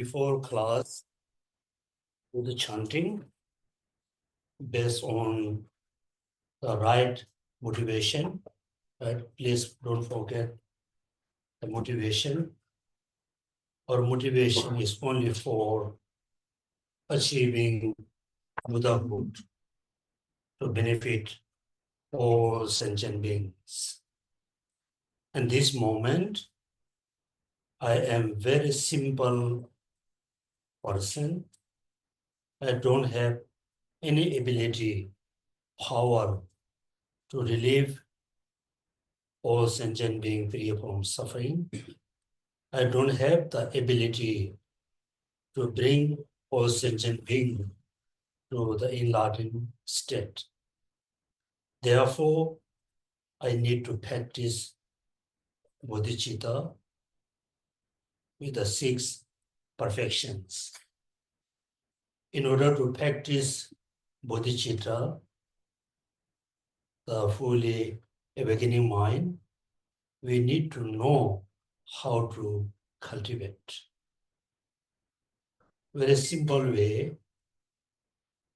Before class, do the chanting based on the right motivation. Right? Please don't forget the motivation. Our motivation is only for achieving Buddhahood to benefit all sentient beings. In this moment, I am very simple person. I don't have any ability, power to relieve all sentient beings free from suffering. I don't have the ability to bring all sentient beings to the enlightened state. Therefore, I need to practice bodhicitta with the 6 perfections. In order to practice bodhicitta, the fully awakening mind, we need to know how to cultivate. Very simple way,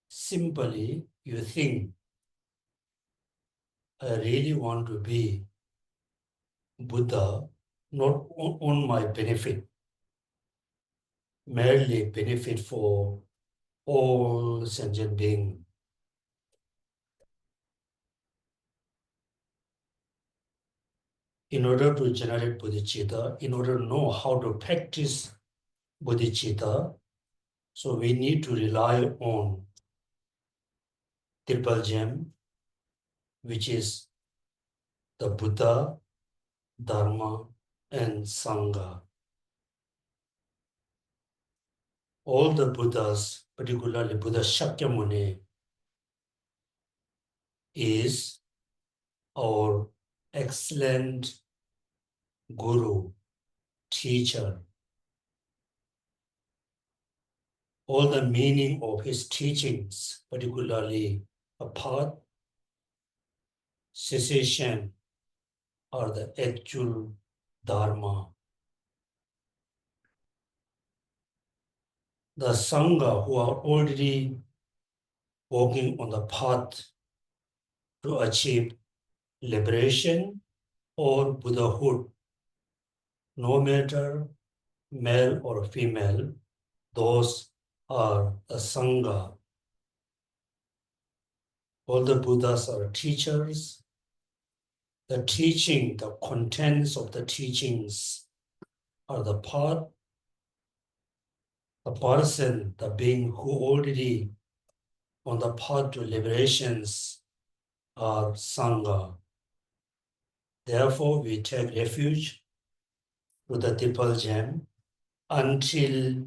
simply you think, I really want to be Buddha, not on my benefit, merely benefit for all sentient beings. In order to generate bodhicitta, in order to know how to practice bodhicitta, so we need to rely on triple gem, which is the Buddha, Dharma, and Sangha. All the Buddhas, particularly Buddha Shakyamuni, is our excellent guru, teacher. All the meaning of his teachings, particularly a path, cessation, are the actual Dharma. The Sangha who are already walking on the path to achieve liberation or Buddhahood, no matter male or female, those are the Sangha. All the Buddhas are teachers. The teaching, the contents of the teachings are the path. The person, the being who already on the path to liberations are Sangha. Therefore, we take refuge to the triple gem until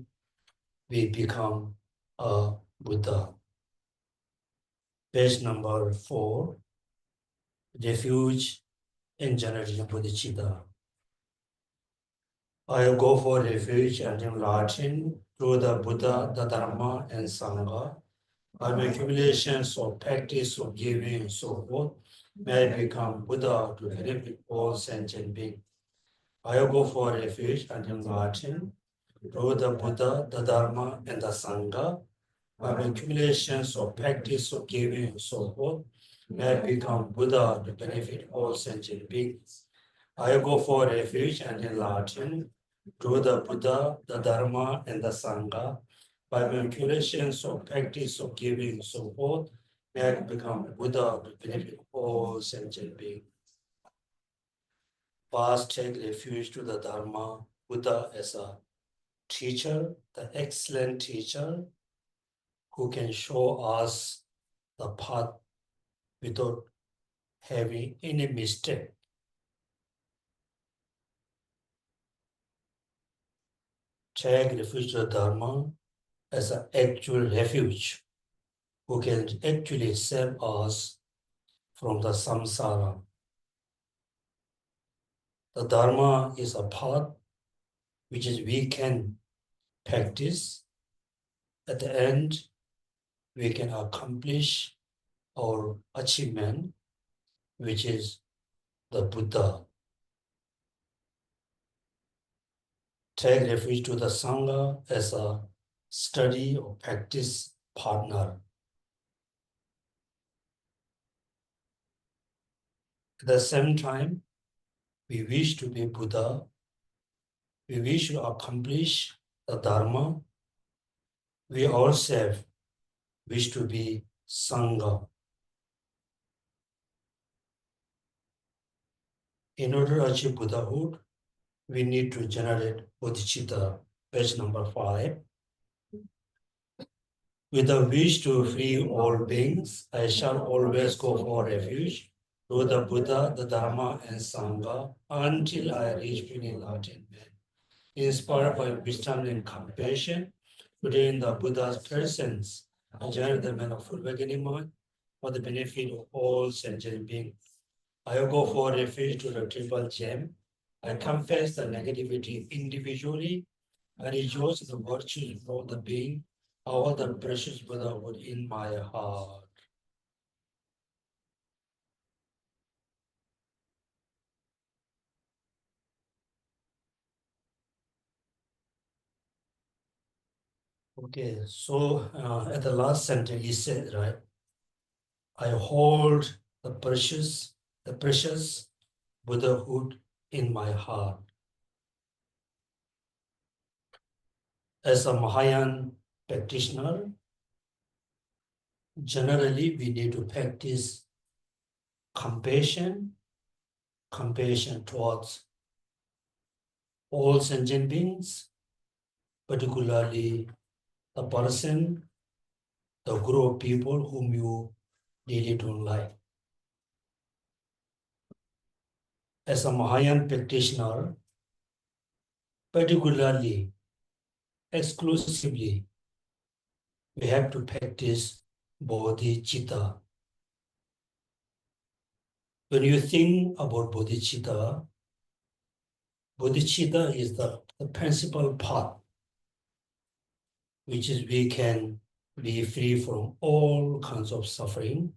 we become a Buddha. Page number 4, refuge in generating bodhicitta. I go for refuge and enlighten through the Buddha, the Dharma, and Sangha. By my accumulations of practice of giving and so forth, may I become Buddha to benefit all sentient beings. I go for refuge and enlighten through the Buddha, the Dharma, and the Sangha. By my accumulations of practice of giving and so forth, may I become Buddha to benefit all sentient beings. I go for refuge and enlighten through the Buddha, the Dharma, and the Sangha. By my accumulations of practice of giving and so forth, may I become Buddha to benefit all sentient beings. First, take refuge to the Dharma, Buddha as a teacher, the excellent teacher who can show us the path without having any mistake. Take refuge to the Dharma as an actual refuge who can actually save us from the samsara. The Dharma is a path which is we can practice. At the end, we can accomplish our achievement, which is the Buddha. take refuge to the Sangha as a study or practice partner. At the same time, we wish to be Buddha. We wish to accomplish the Dharma. We ourselves wish to be Sangha. In order to achieve Buddhahood, we need to generate bodhicitta, page number 5. With a wish to free all beings, I shall always go for refuge to the Buddha, the Dharma, and Sangha until I reach full enlightenment. Inspired by wisdom and compassion, today in the Buddha's presence, I join the man of full beginning mind for the benefit of all sentient beings. I go for refuge to the triple gem. I confess the negativity individually. I rejoice in the virtues of the being, all the precious Buddhahood in my heart. Okay, so at the last sentence he said, right? I hold the precious Buddhahood in my heart. As a Mahayana practitioner, generally we need to practice compassion towards all sentient beings, particularly the person, the group of people whom you really don't like. As a Mahayana practitioner, particularly, exclusively, we have to practice bodhicitta. When you think about bodhicitta, bodhicitta is the principal path, which is we can be free from all kinds of suffering.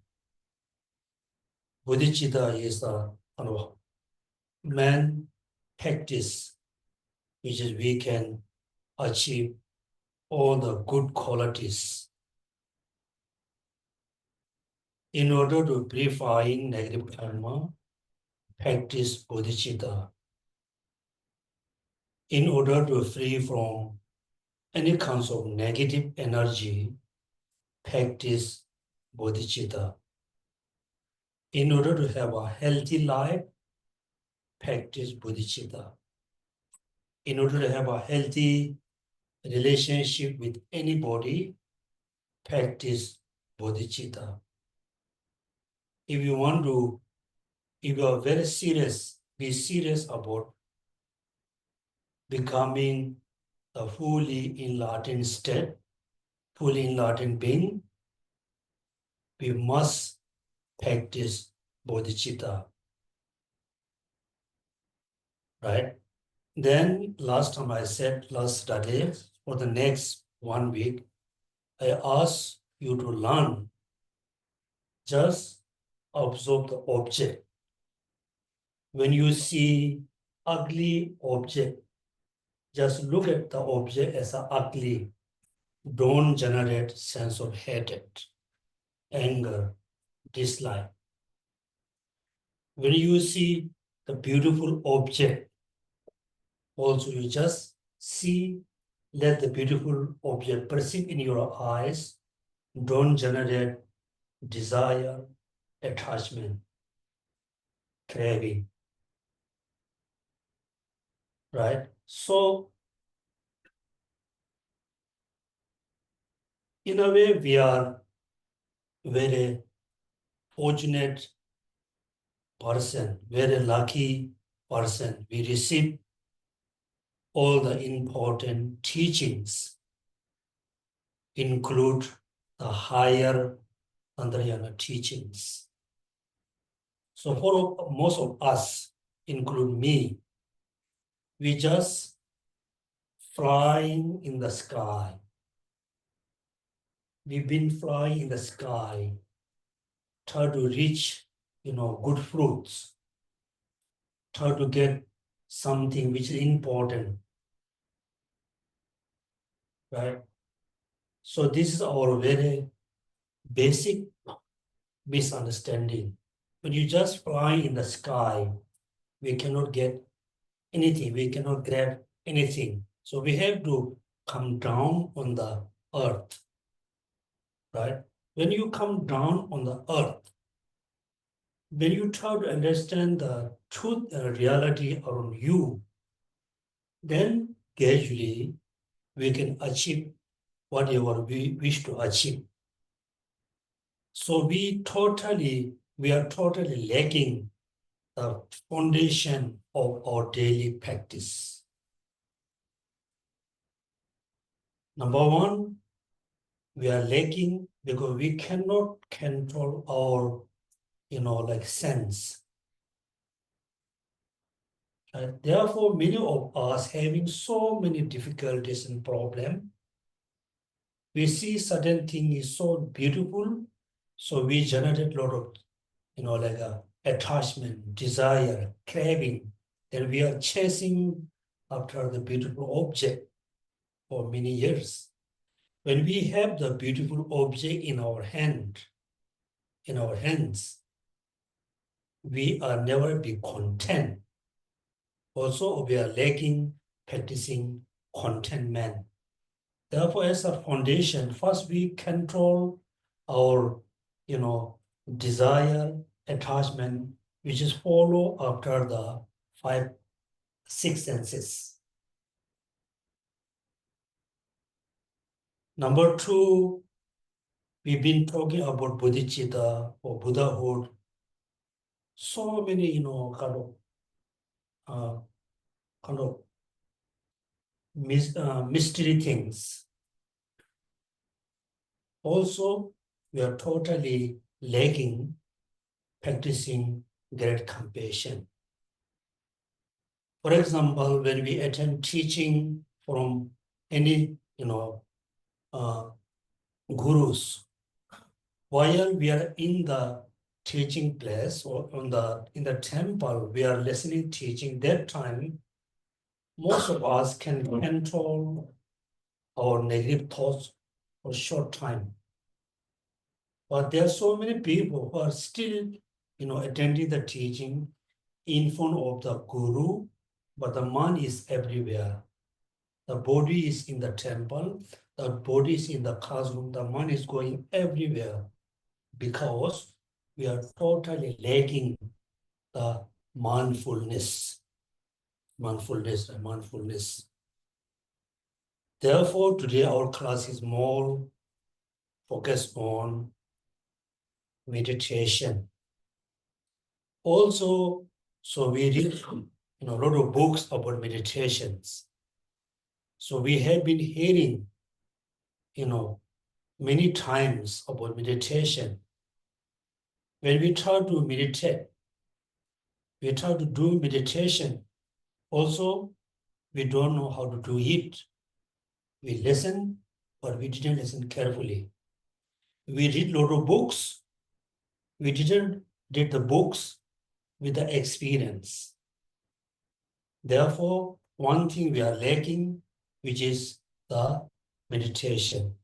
Bodhicitta is the main practice, which is we can achieve all the good qualities. In order to purify negative karma, practice bodhicitta. In order to free from any kinds of negative energy, practice bodhicitta. In order to have a healthy life, practice bodhicitta. In order to have a healthy relationship with anybody, practice bodhicitta. If you are very serious, be serious about becoming a fully enlightened state, fully enlightened being, we must practice bodhicitta. Right? Then last time I said, last Saturday, for the next 1 week, I asked you to learn, just observe the object. When you see ugly object, just look at the object as a ugly. Don't generate sense of hatred, anger, dislike. When you see the beautiful object, also you just see, let the beautiful object perceive in your eyes. Don't generate desire, attachment, craving. Right? So, in a way, we are very fortunate person, very lucky person. We receive all the important teachings, include the higher Tantrayana teachings. So for most of us, include me, we just flying in the sky. We've been flying in the sky, try to reach, good fruits, try to get something which is important. right? So this is our very basic misunderstanding. When you just fly in the sky, we cannot get anything, we cannot grab anything. So we have to come down on the earth, right? When you come down on the earth, when you try to understand the truth and reality around you, then gradually we can achieve whatever we wish to achieve. So we are totally lacking the foundation of our daily practice. Number one, we are lacking because we cannot control our, like sense. Right? Therefore, many of us having so many difficulties and problems. We see certain thing is so beautiful, so we generate a lot of, like a attachment, desire, craving. Then we are chasing after the beautiful object for many years. When we have the beautiful object in our hands, we are never be content. Also, we are lacking practicing contentment. Therefore, as a foundation, first we control our, desire, attachment, which is follow after the five, six senses. Number two, we've been talking about bodhicitta or Buddhahood. So many, uh, kind of mystery things. Also, we are totally lacking practicing great compassion. For example, when we attend teaching from any, uh, gurus, while we are in the teaching place or in the temple, we are listening, teaching. That time, most of us can control our negative thoughts for a short time. But there are so many people who are still, attending the teaching in front of the guru, but the mind is everywhere. The body is in the temple, the body is in the classroom, the mind is going everywhere because we are totally lacking the mindfulness. Mindfulness. Therefore, today our class is more focused on meditation. Also, so we read a lot of books about meditations. So we have been hearing, many times about meditation. When we try to meditate, we try to do meditation. Also, we don't know how to do it. We listen, but we didn't listen carefully. We read a lot of books. We didn't read the books with the experience. Therefore, one thing we are lacking, which is the meditation.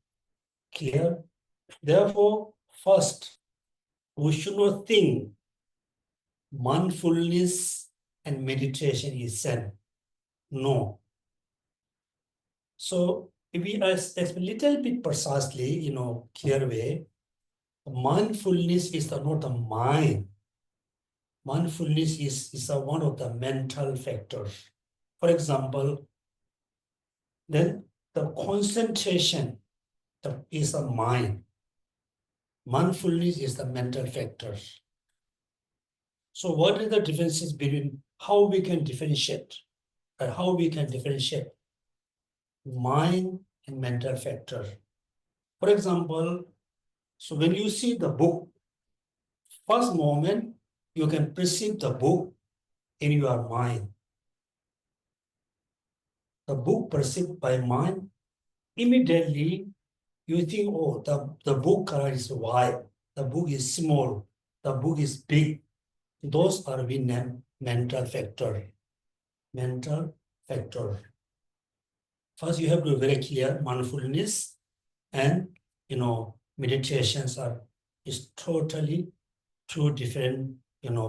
Clear? Therefore, first, we should not think mindfulness and meditation is same. No. So if we explain a little bit precisely, clear way, mindfulness is not the mind. Mindfulness is one of the mental factors. For example, then the concentration is the mind. Mindfulness is the mental factors. So what are the differences between how we can differentiate and how we can differentiate mind and mental factor? For example, so when you see the book, first moment you can perceive the book in your mind. The book perceived by mind, immediately you think, oh, the book color is white, the book is small, the book is big. Those are we name mental factor. Mental factor. First, you have to be very clear mindfulness and meditations is totally two different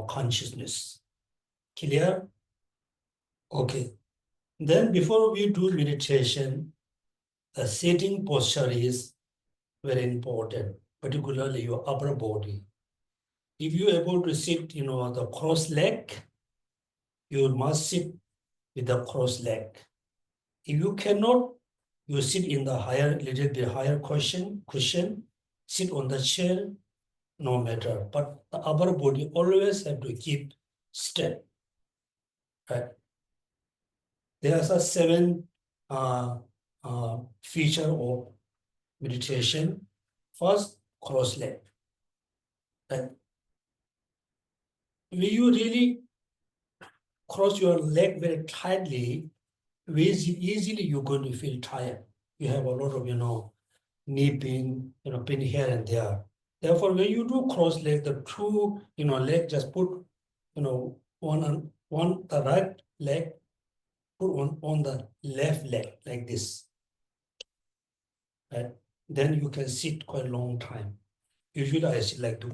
consciousness. Clear? Okay. Then before we do meditation, the sitting posture is very important, particularly your upper body. If you're able to sit, the cross leg, you must sit with the cross leg. If you cannot, you sit in the little bit higher cushion, sit on the chair, no matter. But the upper body always have to keep still. Right? There are 7 feature of meditation. First, cross leg. Right? When you really cross your leg very tightly, easily you're going to feel tired. You have a lot of, knee pain, pain here and there. Therefore, when you do cross leg, the two, leg just put, one the right leg, put on the left leg like this. Right? Then you can sit quite a long time. Usually I sit like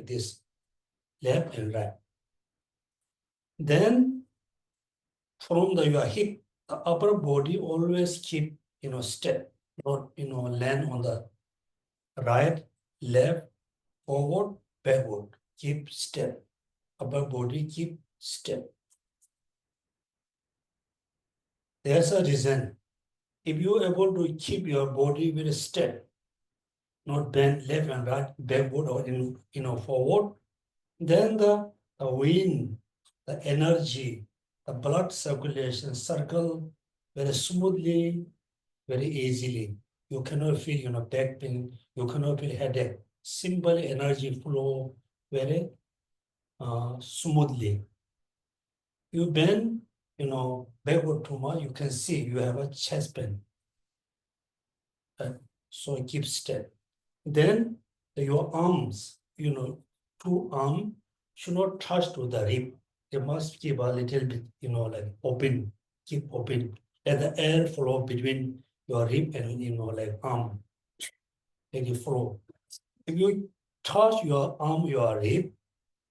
this, left and right. Then from your hip, the upper body always keep, step, not, land on the right, left, forward, backward. Keep step. Upper body keep step. There's a reason. If you're able to keep your body with a step, not bend left and right, backward or forward, then the wind, the energy, the blood circulation circle very smoothly, very easily. You cannot feel, back pain. You cannot feel headache. Simple energy flow very smoothly. You bend, backward too much, you can see you have a chest pain. So keep step. Then your arms, two arms should not touch to the rib. They must keep a little bit, like open, keep open. Let the air flow between your rib and, like arm, let it flow. If you touch your arm, your rib,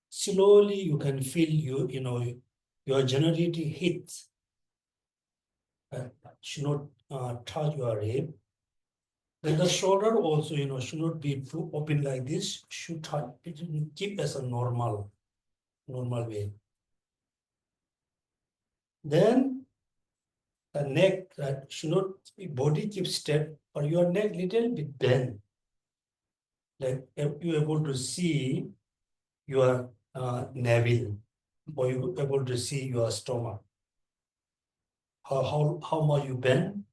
slowly you can feel your generative heat. Should not touch your rib. Then the shoulder also, should not be too open like this. Should touch, keep as a normal way. Then the neck should not body keep step, or your neck little bit bend. Like if you're able to see your navel, or you're able to see your stomach. How much you bend?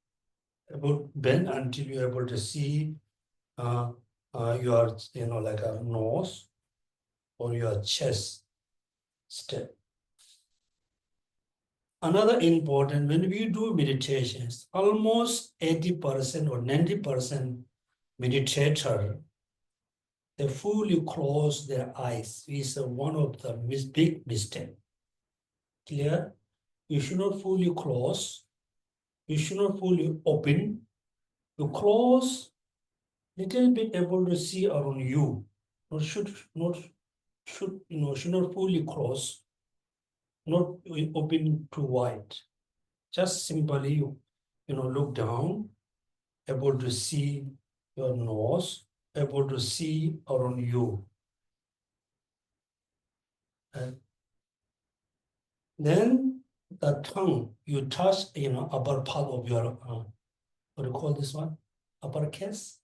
About bend until you're able to see your like a nose or your chest step. Another important, when we do meditations, almost 80% or 90% meditator, they fully close their eyes. Is one of the big mistake. Clear? You should not fully close. You should not fully open. You close, little bit able to see around you. Should not fully close, not open too wide. Just simply look down, able to see your nose, able to see around you. And then the tongue, you touch upper part of your what do you call this one? Upper case?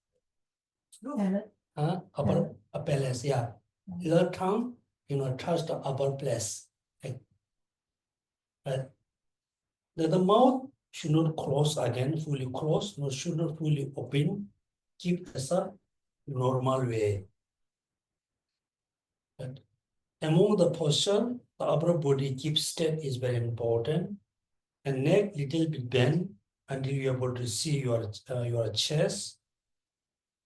Upper place, yeah. The tongue, touch the upper place. Right? The mouth should not close again, fully closed, no, should not fully open. Keep as a normal way. Right? Among the posture, the upper body keep step is very important. And neck little bit bend until you're able to see your chest.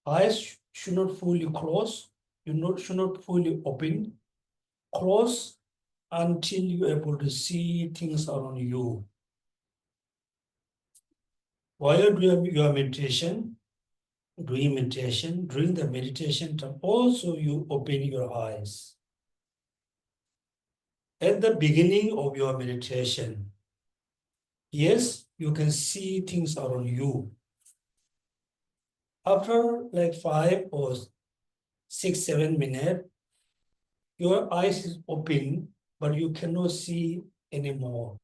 Eyes should not fully close. Should not fully open. Close until you're able to see things around you. While doing your meditation, during the meditation time, also you open your eyes. At the beginning of your meditation, yes, you can see things around you. After like 5 or 6, 7 minutes, your eyes is open, but you cannot see anymore.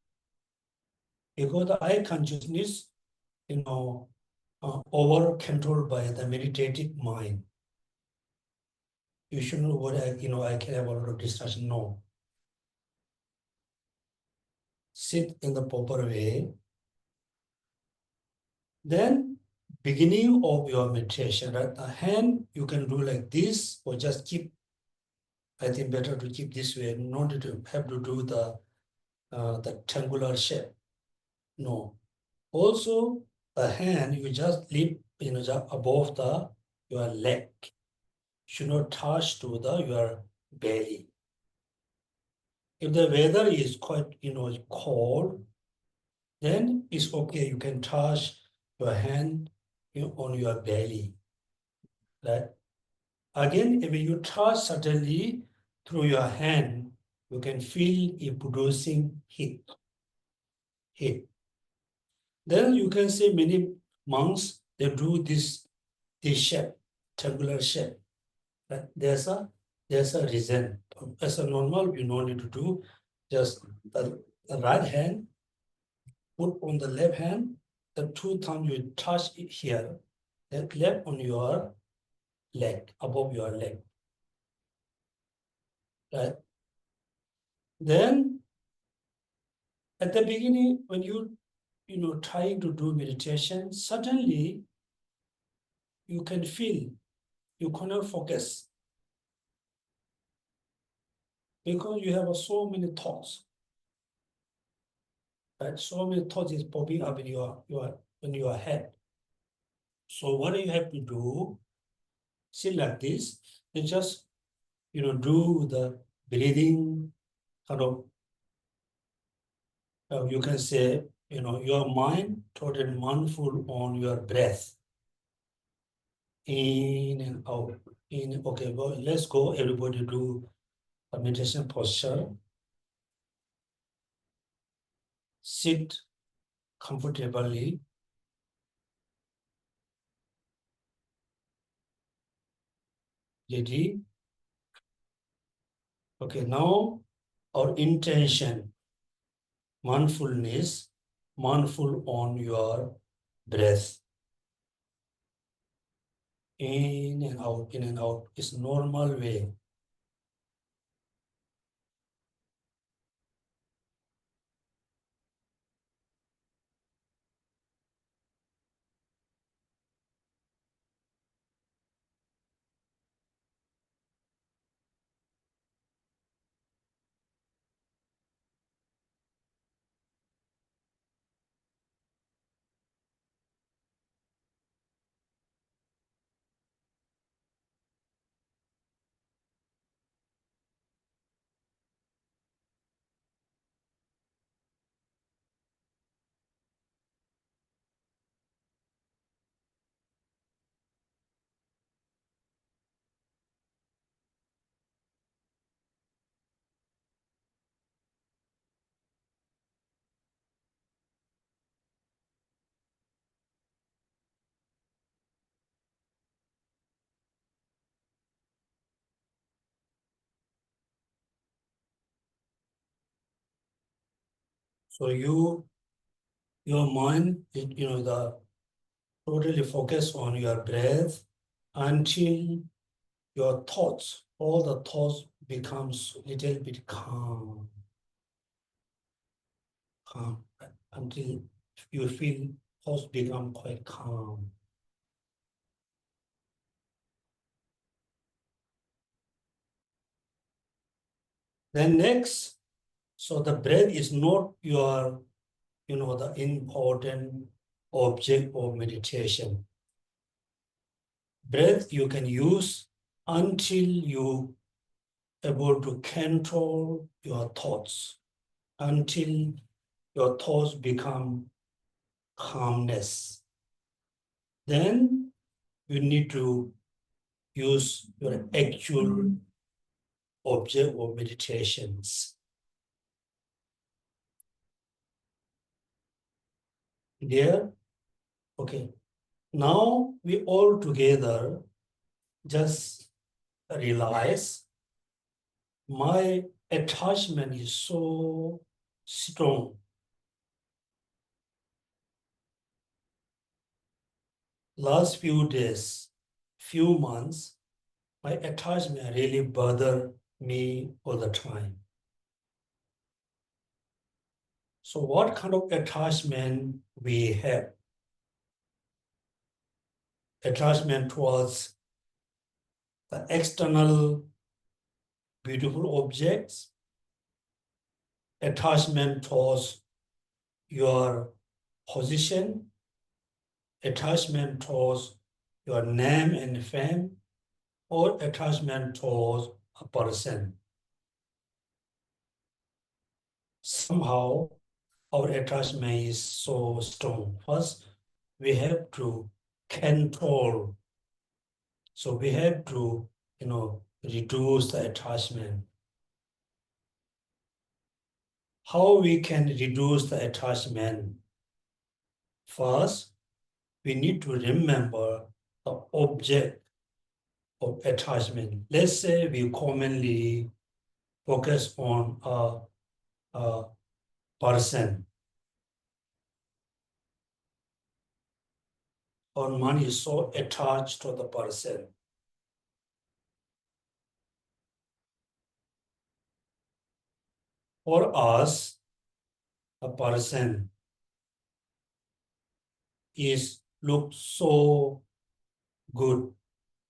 Because the eye consciousness, over controlled by the meditative mind. You should know what I can have a lot of distraction. No. Sit in the proper way. Then beginning of your meditation, right? The hand you can do like this, or just keep. I think better to keep this way, not to have to do the triangular shape. No. Also, the hand you just leave, just above your leg. Should not touch to your belly. If the weather is quite cold, then it's okay. You can touch your hand on your belly. Right? Again, if you touch suddenly through your hand, you can feel it producing heat. Then you can see many monks, they do this shape, triangular shape. Right? There's a reason. As a normal, you don't need to do. Just the right hand, put on the left hand, the two thumbs you touch it here, then left on your leg, above your leg. Right? Then at the beginning, when you trying to do meditation, suddenly you can feel you cannot focus because you have so many thoughts. Right? So many thoughts is popping up in your head. So what you have to do, sit like this, and just do the breathing kind of. You can say your mind totally mindful on your breath, in and out. Okay, well, let's go. Everybody do a meditation posture. Sit comfortably. Ready? Okay, now our intention, mindfulness, mindful on your breath. In and out is normal way. So your mind, the totally focus on your breath until your thoughts, all the thoughts becomes little bit calm, until you feel thoughts become quite calm. Then next, so the breath is not your, the important object of meditation. Breath you can use until you able to control your thoughts, until your thoughts become calmness. then you need to use your actual object of meditations. There, okay. Now we all together just realize my attachment is so strong. Last few days, few months, my attachment really bother me all the time. So what kind of attachment we have? Attachment towards the external beautiful objects, attachment towards your position, attachment towards your name and fame, or attachment towards a person. Somehow, our attachment is so strong. First, we have to control. So we have to, reduce the attachment. How we can reduce the attachment? First, we need to remember the object of attachment. Let's say we commonly focus on a person. Our mind is so attached to the person. For us, a person looks so good,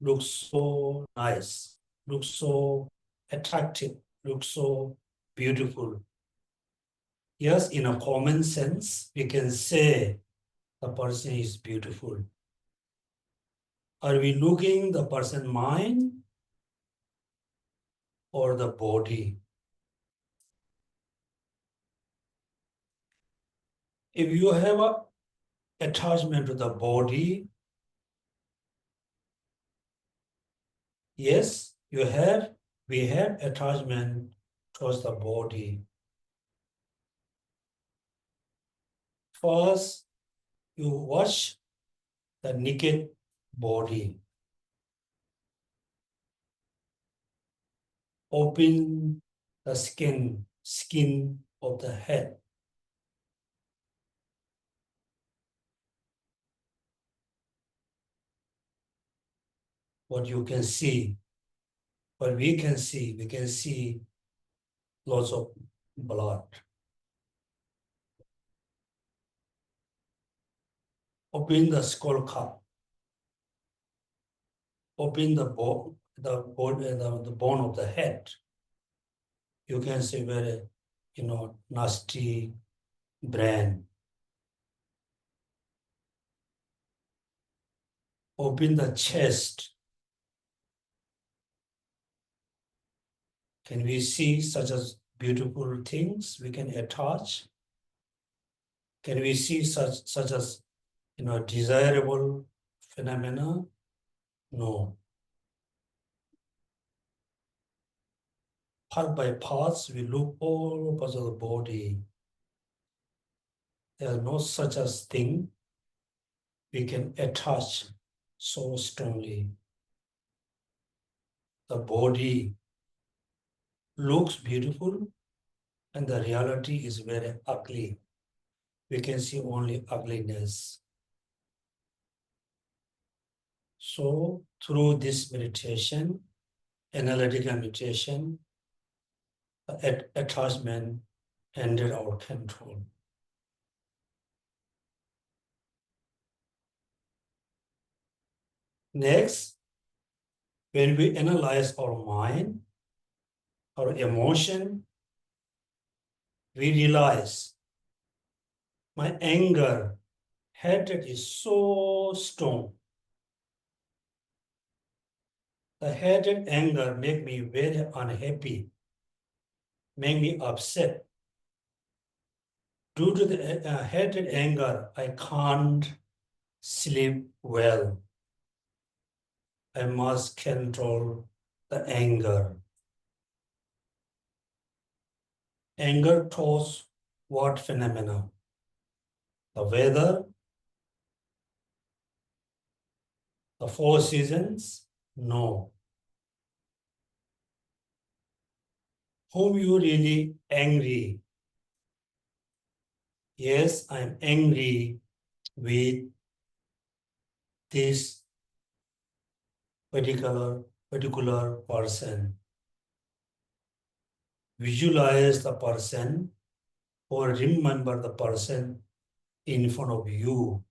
looks so nice, looks so attractive, looks so beautiful. Yes, in a common sense, we can say the person is beautiful. Are we looking the person mind or the body? If you have a attachment to the body, yes, we have attachment towards the body. First, you watch the naked body. Open the skin of the head. What you can see, what we can see lots of blood. Open the skull cap. Open the bone, the bone of the head. You can see very, nasty brain. Open the chest. Can we see such as beautiful things we can attach? Can we see such as desirable phenomena? No. Part by parts, we look all parts of the body. There is no such as thing we can attach so strongly. The body looks beautiful and the reality is very ugly. We can see only ugliness. So through this meditation, analytical meditation, attachment ended our control. Next, when we analyze our mind, our emotion, we realize my anger, hatred is so strong. The hatred, anger make me very unhappy, make me upset. Due to the hatred, anger, I can't sleep well. I must control the anger. Anger towards what phenomena? The weather, the four seasons? No. Whom you really angry? Yes, I'm angry with this particular person. Visualize the person or remember the person in front of you.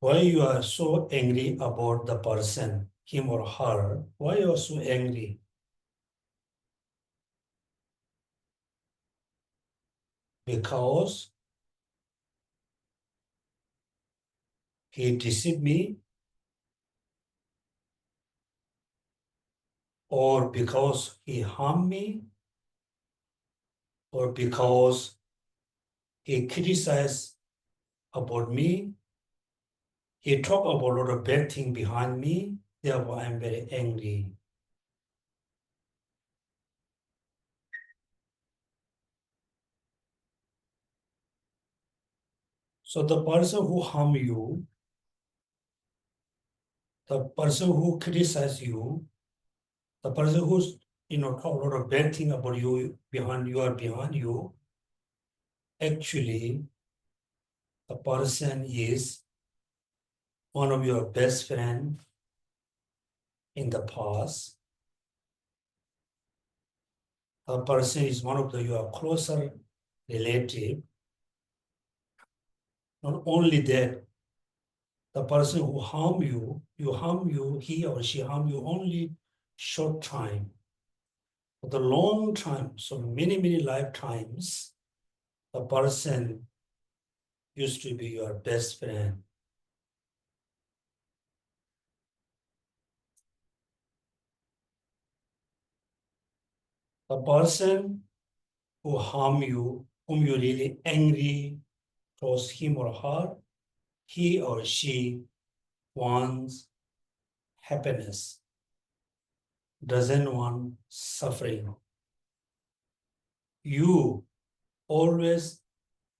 Why you are so angry about the person, him or her? Why you are so angry? Because he deceived me, or because he harmed me, or because he criticized about me, he talked about a lot of bad thing behind me, therefore I'm very angry. So the person who harm you, the person who criticize you, the person who's talk a lot of bad thing about you behind you, actually the person is one of your best friend in the past. The person is one of your closer relative. Not only that, the person who harm you, he or she harm you only short time. For the long time, so many lifetimes, the person used to be your best friend. The person who harm you, whom you really angry towards him or her, he or she wants happiness, doesn't want suffering. You always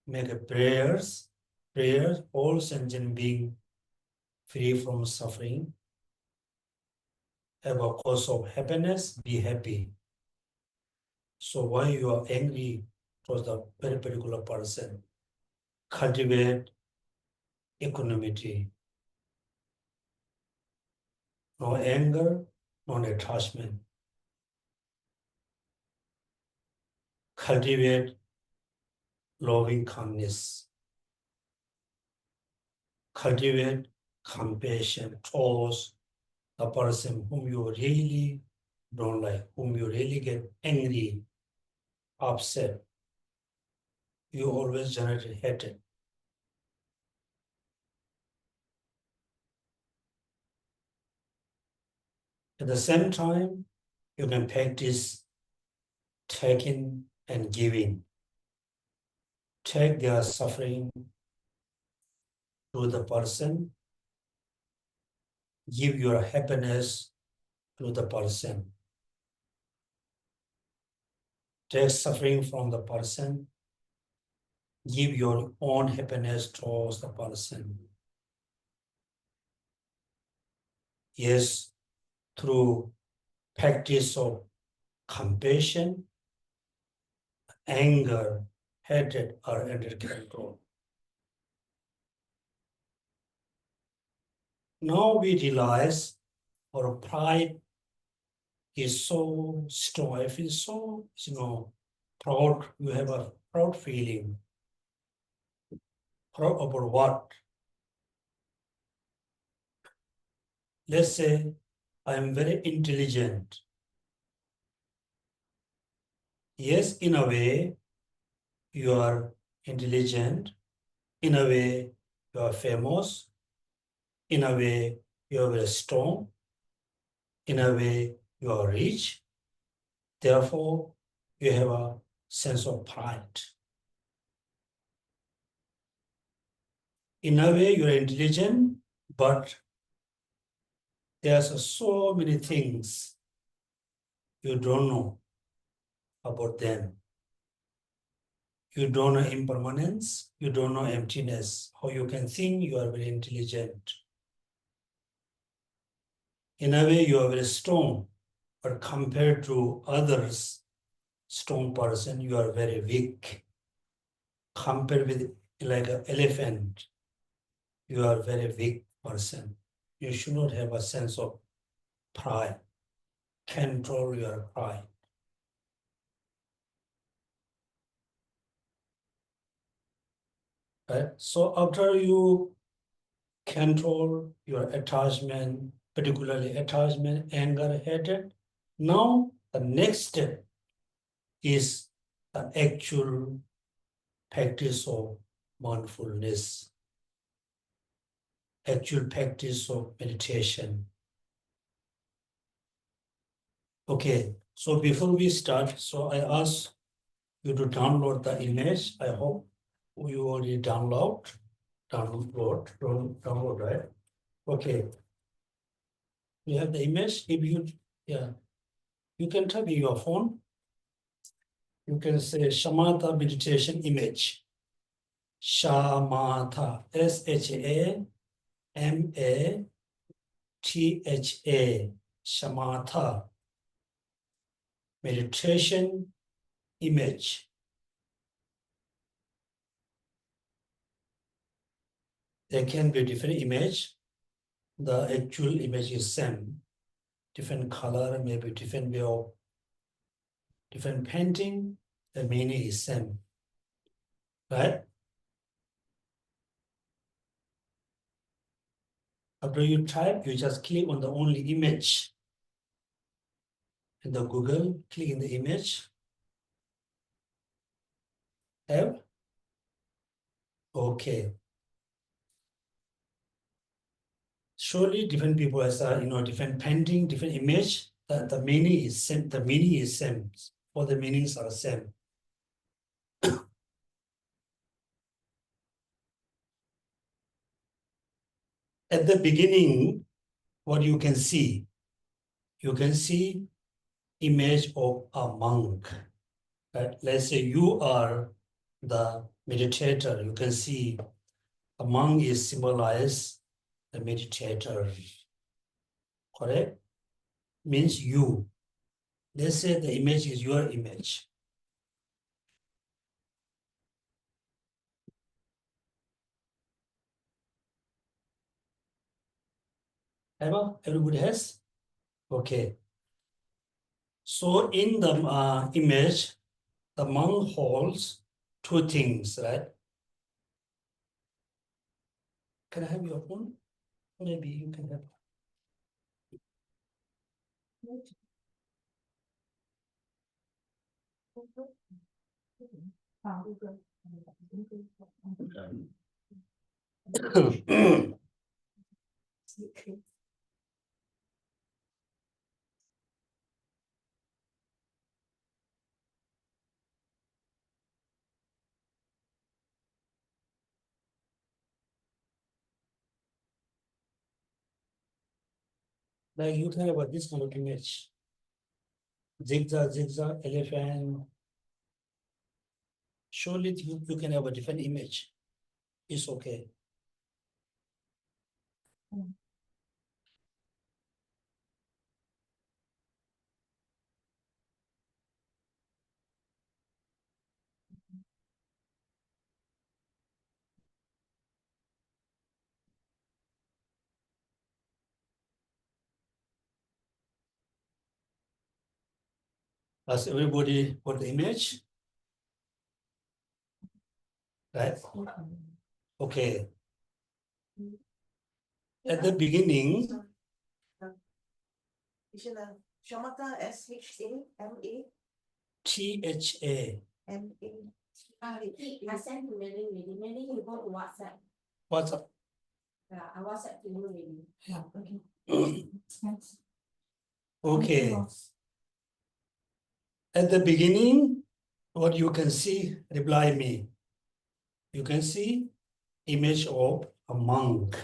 make a prayers, all sentient being free from suffering, have a cause of happiness, be happy. So why you are angry towards the very particular person? Cultivate equanimity. No anger, no attachment. Cultivate loving kindness. Cultivate compassion towards the person whom you really don't like, whom you really get angry, upset. You always generate hatred. At the same time, you can practice taking and giving. Take their suffering to the person, give your happiness to the person. Take suffering from the person, give your own happiness towards the person. Yes, through practice of compassion, anger, hatred are under control. Now we realize our pride is so strong. I feel so, proud. You have a proud feeling. Proud about what? Let's say I am very intelligent. Yes, in a way, you are intelligent. In a way, you are famous. In a way, you are very strong. In a way, you are rich. Therefore, you have a sense of pride. In a way, you're intelligent, but there's so many things you don't know about them. You don't know impermanence, you don't know emptiness, how you can think you are very intelligent. In a way, you are very strong, but compared to others, strong person, you are very weak. Compared with like an elephant, you are very weak person. You should not have a sense of pride. Control your pride. Right? So after you control your attachment, particularly attachment, anger, hatred, now the next step is the actual practice of mindfulness, actual practice of meditation. Okay, so before we start, so I ask you to download the image. I hope you already download, right? Okay, you have the image. If you, yeah, you can type in your phone. You can say Shamatha meditation image. Shamatha, Shamatha, Shamatha meditation image. There can be different image. The actual image is same. Different color, maybe different way of different painting. The meaning is same. Right? After you type, you just click on the only image. In the Google, click in the image. Have? Okay. Surely different people has different painting, different image. The meaning is same. The meaning is same. All the meanings are same. At the beginning, what you can see image of a monk. Right? Let's say you are the meditator. You can see a monk is symbolized the meditator. Correct? Means you. Let's say the image is your image. Everybody has? Okay. So in the image, the monk holds two things, right? Can I have your phone? Maybe you can have. Like you think about this kind of image. Zigzag, elephant. Surely you can have a different image. It's okay. Has everybody got the image? Right? Okay. At the beginning, Shamatha, S-H-A-M-A. THA. M-A. I sent to Mary already. Mary, you go to WhatsApp. What's up? Yeah, I WhatsApp to you already. Yeah. Okay. Thanks. Okay. At the beginning, what you can see, reply me. You can see image of a monk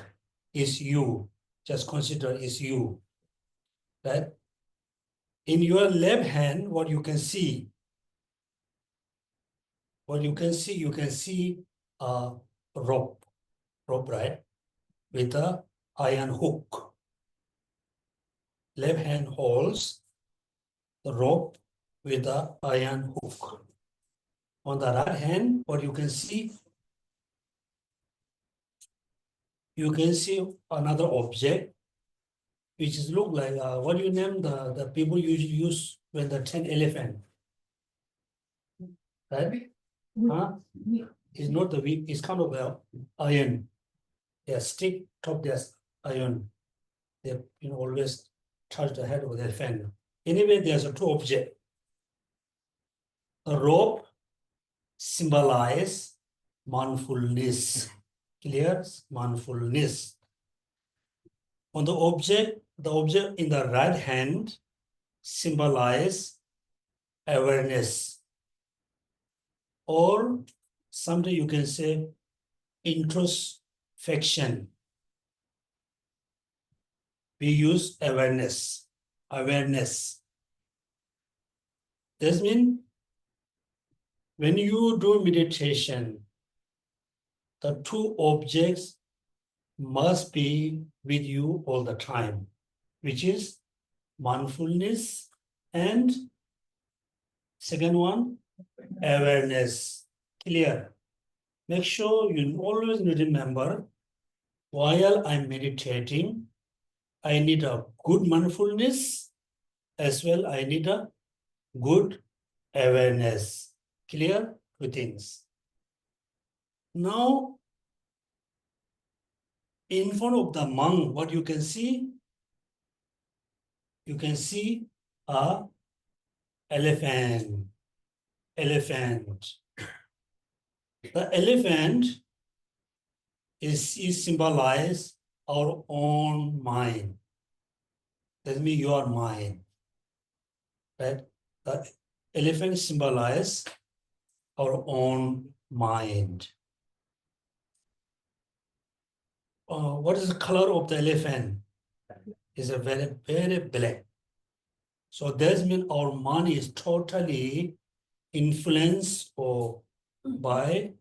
is you. Just consider is you. Right? In your left hand, what you can see, you can see a rope, right? With a iron hook. Left hand holds the rope with a iron hook. On the right hand, what you can see another object, which is look like, what do you name the people usually use when the 10 elephant, right? Huh? It's not the whip, it's kind of a iron. They stick top there's iron. They always touch the head of the elephant. Anyway, there's a two object. A rope symbolize mindfulness. Clear? Mindfulness. On the object in the right hand symbolize awareness. Or something you can say introspection. We use awareness. This means when you do meditation, the two objects must be with you all the time, which is mindfulness and second one, awareness. Clear? Make sure you always remember, while I'm meditating, I need a good mindfulness as well. I need a good awareness. Clear? Two things. Now, in front of the monk, what you can see? You can see a elephant. The elephant is symbolize our own mind. That means your mind. Right? The elephant symbolize our own mind. What is the color of the elephant? Is a very, very black. So that means our mind is totally influenced by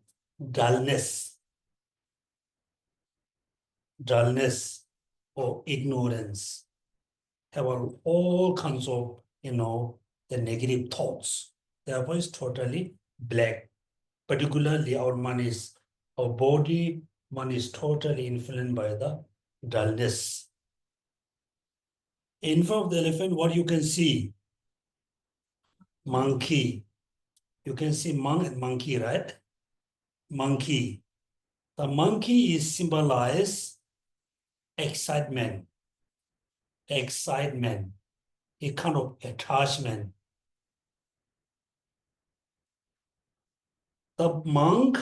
dullness or ignorance. Have all kinds of, the negative thoughts. Therefore, it's totally black. Particularly our body, mind is totally influenced by the dullness. In front of the elephant, what you can see? Monkey. You can see monk and monkey, right? Monkey. The monkey is symbolize excitement, a kind of attachment. The monk,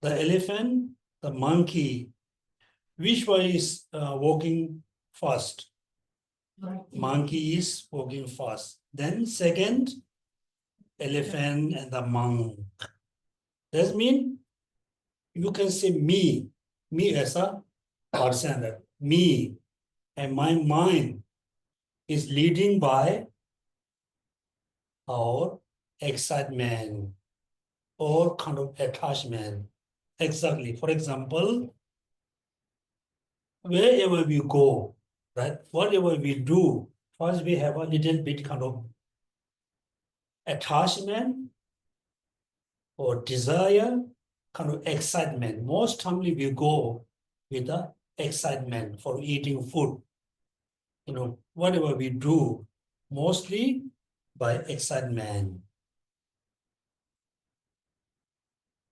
the elephant, the monkey, which one is walking first? Monkey is walking first. Then second, elephant and the monk. That means you can say me as a person, me, and my mind is leading by our excitement or kind of attachment. Exactly. For example, wherever we go, right, whatever we do, first we have a little bit kind of attachment or desire, kind of excitement. Most commonly we go with the excitement for eating food. Whatever we do, mostly by excitement.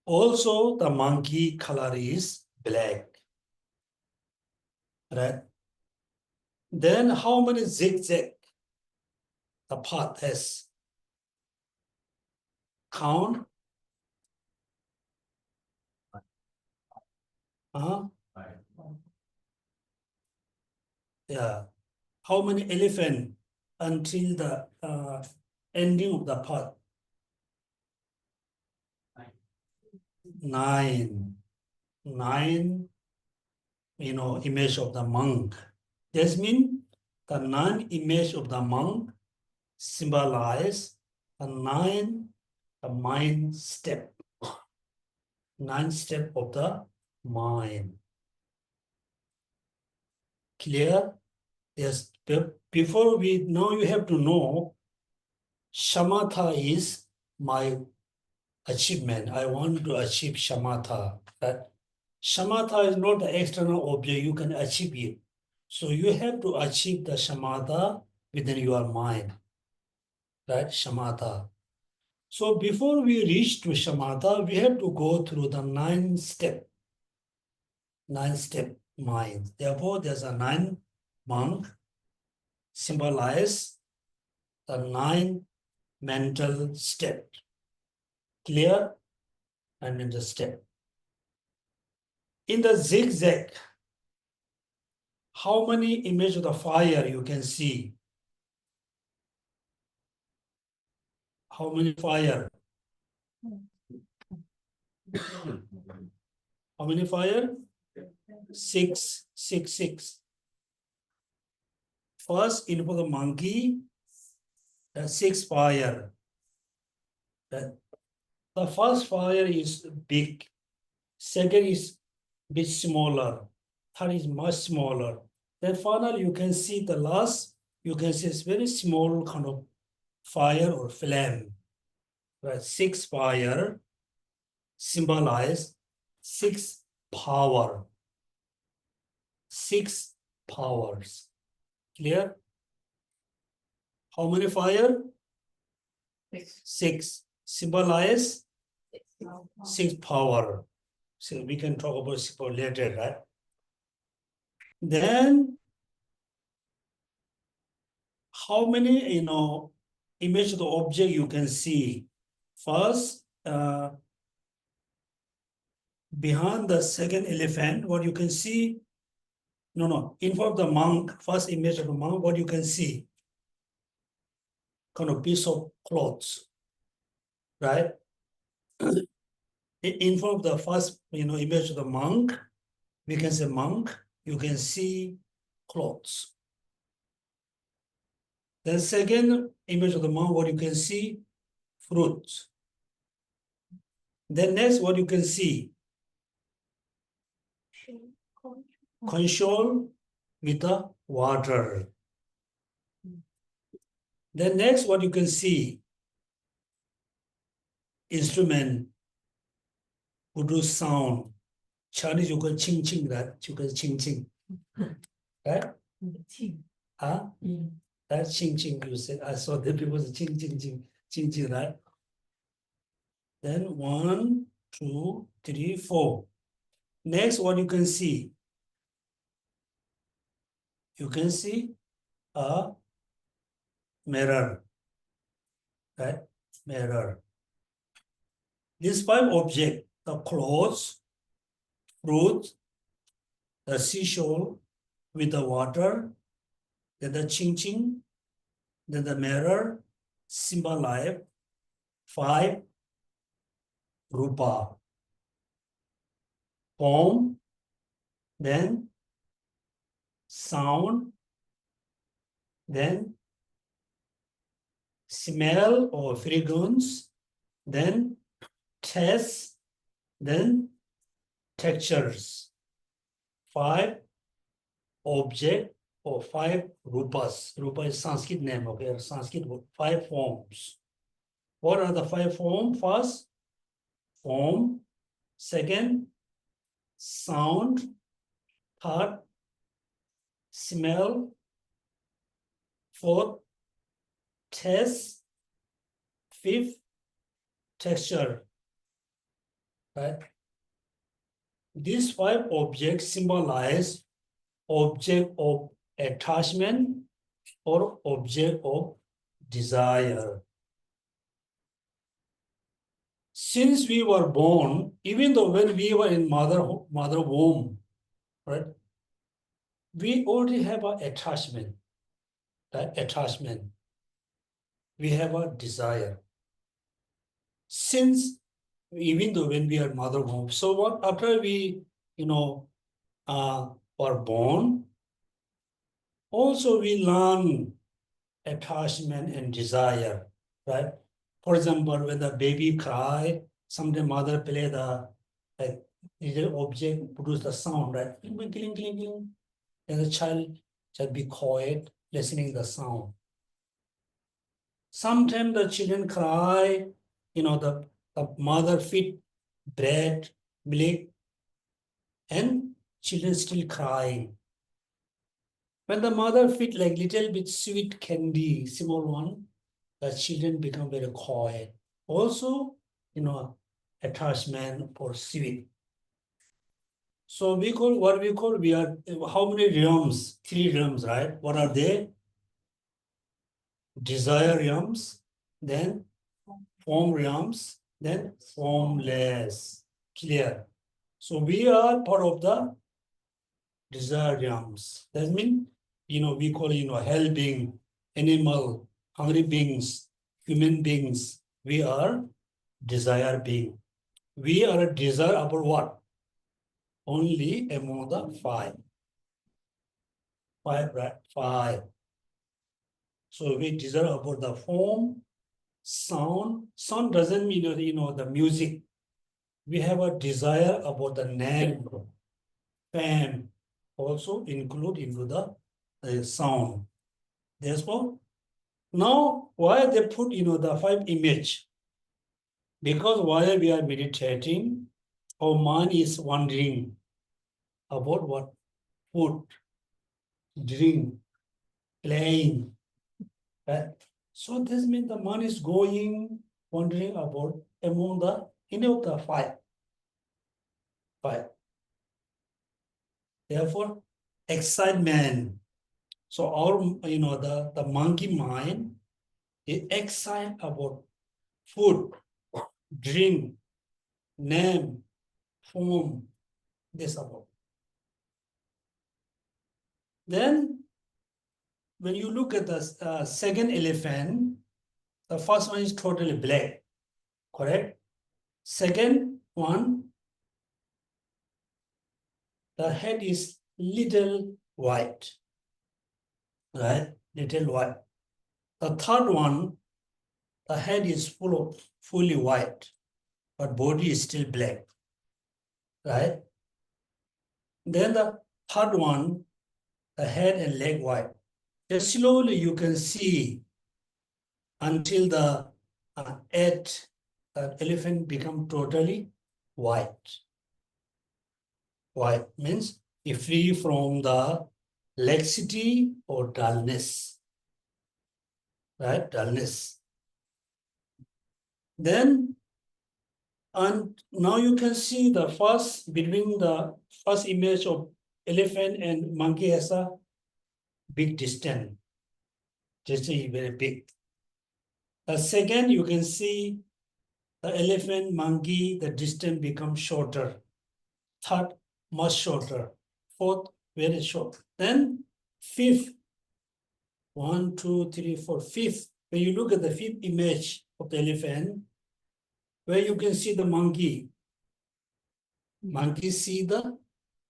Also, the monkey color is black, right? Then how many zigzag the path has? Count. Yeah. How many elephant until the ending of the path? 9. 9, image of the monk. This means the 9 image of the monk symbolize the 9 the mind step. 9 step of the mind. Clear? Yes. Before now you have to know shamatha is my achievement. I want to achieve shamatha. That shamatha is not the external object, you can achieve it. So you have to achieve the shamatha within your mind. Right? Shamatha. So before we reach to shamatha, we have to go through the 9 step mind. Therefore, there's a 9 monk symbolize the 9 mental step. Clear? And mental step. In the zigzag, how many images of the fire you can see? How many fire? How many fire? 6, 6, 6. First, in for the monkey, the 6 fire. The first fire is big. Second is bit smaller. Third is much smaller. Then finally, you can see the last, you can see it's very small kind of fire or flame. Right? 6 fire symbolize 6 power. 6 powers. Clear? How many fire? 6. Symbolize 6 power. So we can talk about 6 power later, right? Then how many, image of the object you can see? First, behind the second elephant, what you can see? No. In front of the monk, first image of the monk, what you can see? Kind of piece of clothes, right? In front of the first, image of the monk, we can say monk, you can see clothes. Then second image of the monk, what you can see? Fruits. Then next, what you can see? Console with the water. Then next, what you can see? Instrument who do sound. Chinese, you can ching ching, right? You can ching ching. Right? Huh? That's ching ching, you said. I saw the people say ching ching ching, ching ching, right? Then 1, 2, 3, 4. Next, what you can see? You can see a mirror, right? Mirror. These 5 objects, the clothes, fruit, the seashell with the water, then the ching ching, then the mirror, symbolize 5 rupa. Form, then sound, then smell or fragrance, then taste, then textures. 5 object or 5 rupas. Rupa is Sanskrit name, okay? Sanskrit 5 forms. What are the 5 forms? First, form. Second, sound. Third, smell. Fourth, taste. Fifth, texture. Right? These 5 objects symbolize object of attachment or object of desire. Since we were born, even though when we were in mother womb, right, we already have an attachment. That attachment. We have a desire. Since even though when we are mother womb, so what after we are born, also we learn attachment and desire, right? For example, when the baby cry, sometimes mother play the like little object produce the sound, right? Cling, cling, cling, cling. And the child just be quiet, listening the sound. Sometimes the children cry, the mother feed bread, milk, and children still crying. When the mother feed like little bit sweet candy, small one, the children become very quiet. Also, attachment or sweet. So we are, how many realms? 3 realms, right? What are they? Desire realms, then form realms, then formless. Clear. So we are part of the desire realms. That means, we call, hell being, animal, hungry beings, human beings. We are desire being. We are a desire about what? Only among the five. Five, right? Five. So we desire about the form, sound. Sound doesn't mean, the music. We have a desire about the name, fame, also include into the sound. Therefore, now why they put, the 5 image? Because while we are meditating, our mind is wondering about what? Food, drink, playing, right? So this means the mind is going, wondering about among any of the five. Five. Therefore, excitement. So our, the monkey mind is excited about food, drink, name, form, this about. Then, when you look at the second elephant, the first one is totally black, correct? Second one, the head is little white, right? Little white. The third one, the head is fully white, but body is still black, right? Then the third one, the head and leg white. Just slowly you can see until the elephant become totally white. White means free from the laxity or dullness, right? Dullness. Then, and now you can see the between the first image of elephant and monkey has a big distance. Just very big. The second, you can see the elephant, monkey, the distance becomes shorter. Third, much shorter. Fourth, very short. Then fifth, 1, 2, 3, 4, fifth. When you look at the fifth image of the elephant, where you can see the monkey. Monkey see the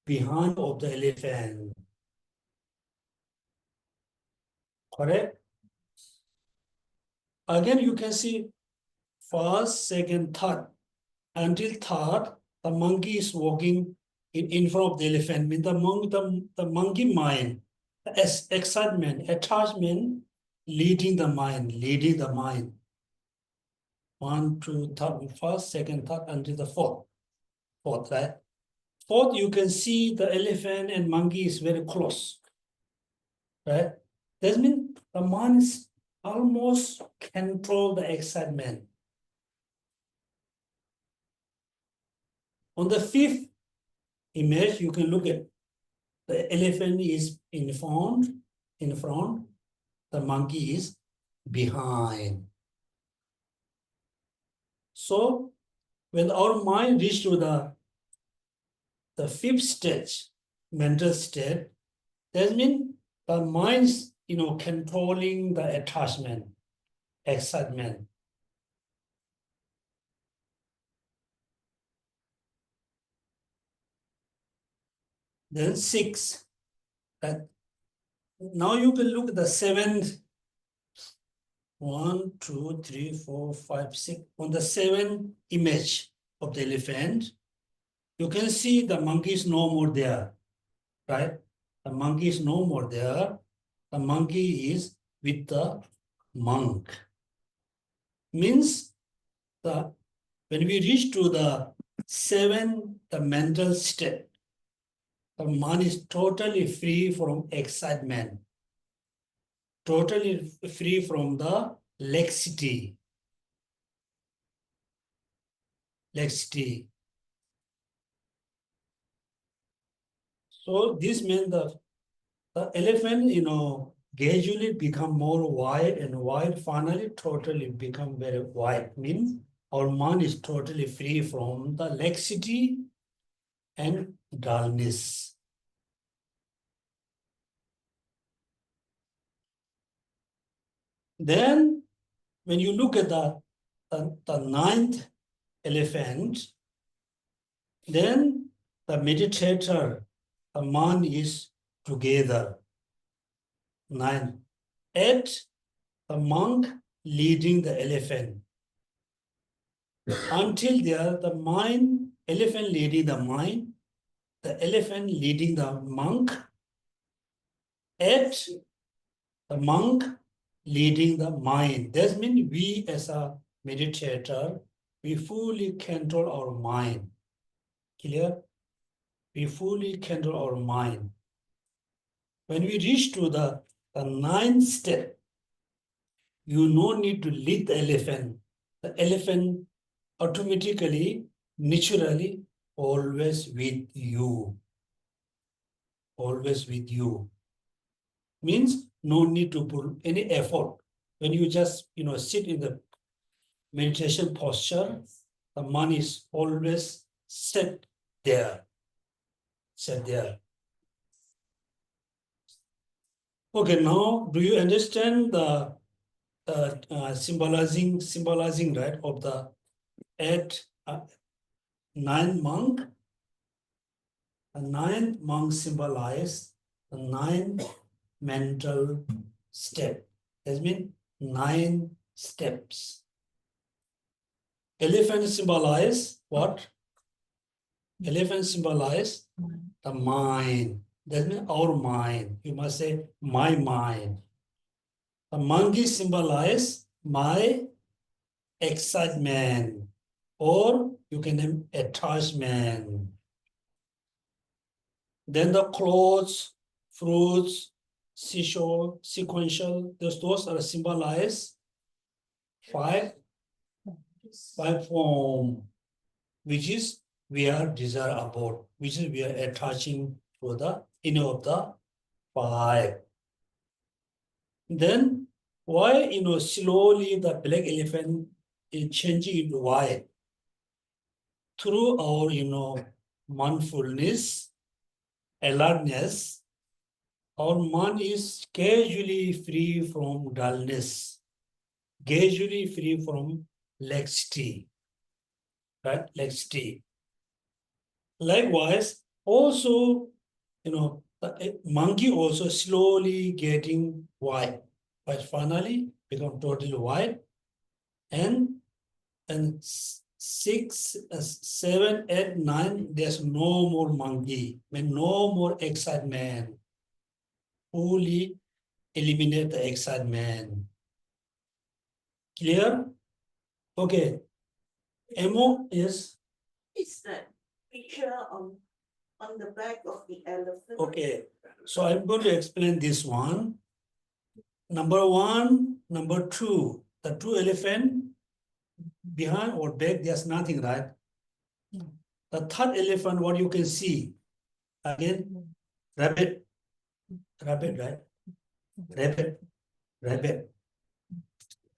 behind of the elephant. Correct? Again, you can see first, second, third. Until third, the monkey is walking in front of the elephant. Means the monkey mind, excitement, attachment, leading the mind. 1, 2, third, first, second, third, until the fourth. Fourth, right? Fourth, you can see the elephant and monkey is very close, right? That means the mind is almost control the excitement. On the fifth image, you can look at the elephant is in front, the monkey is behind. So when our mind reach to the fifth stage, mental state, that means the mind's controlling the attachment, excitement. Then 6. Now you can look at the 7th. 1, 2, 3, 4, 5, 6. On the 7th image of the elephant, you can see the monkey is no more there, right? The monkey is no more there. The monkey is with the monk. Means when we reach to the 7th, the mental state, the mind is totally free from excitement, totally free from the laxity. So this means the elephant, gradually become more wide and wide, finally totally become very wide. Means our mind is totally free from the laxity and dullness. Then when you look at the 9th elephant, then the meditator, the mind is together. 9. 8, the monk leading the elephant. Until there, the mind, elephant leading the mind, the elephant leading the monk. 8, the monk leading the mind. That means we as a meditator, we fully control our mind. Clear? We fully control our mind. When we reach to the 9th step, you no need to lead the elephant. The elephant automatically, naturally, always with you. Always with you. Means no need to put any effort. When you just sit in the meditation posture, the mind is always set there. Set there. Okay, now do you understand the symbolizing, right, of the 9 monk? The 9th monk symbolize the 9 mental step. That means 9 steps. Elephant symbolize what? Elephant symbolize the mind. That means our mind. You must say my mind. The monkey symbolize my excitement, or you can name attachment. Then the clothes, fruits, seashore, sequential, those are symbolized 5 form, which is we are desire about, which is we are attaching to the inner of the 5. Then why slowly the black elephant is changing into white? Through our mindfulness, alertness, our mind is casually free from dullness, casually free from laxity, right? Laxity. Likewise, also, the monkey also slowly getting white, but finally become totally white, and 6, 7, 8, 9, there's no more monkey, no more excitement. Fully eliminate the excitement. Clear? Okay. Emo is? It's that picture on the back of the elephant. Okay. So I'm going to explain this one. Number 1, number 2. The 2 elephant, behind or back, there's nothing, right? The 3rd elephant, what you can see? Again, rabbit, right? Rabbit.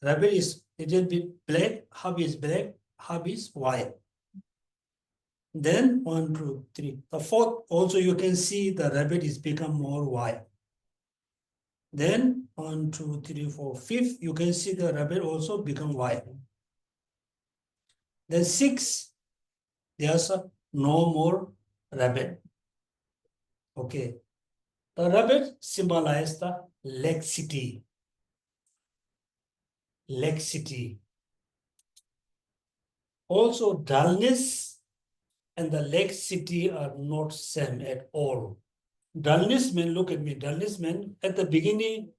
Rabbit is a little bit black, half is black, half is white. Then 1, 2, 3. The 4th also you can see the rabbit is become more white. Then 1, 2, 3, 4. 5th you can see the rabbit also become white. Then 6, there's no more rabbit. Okay. The rabbit symbolizes the laxity. Laxity. Also, dullness and the laxity are not same at all. Dullness means, look at me, dullness means at the beginning,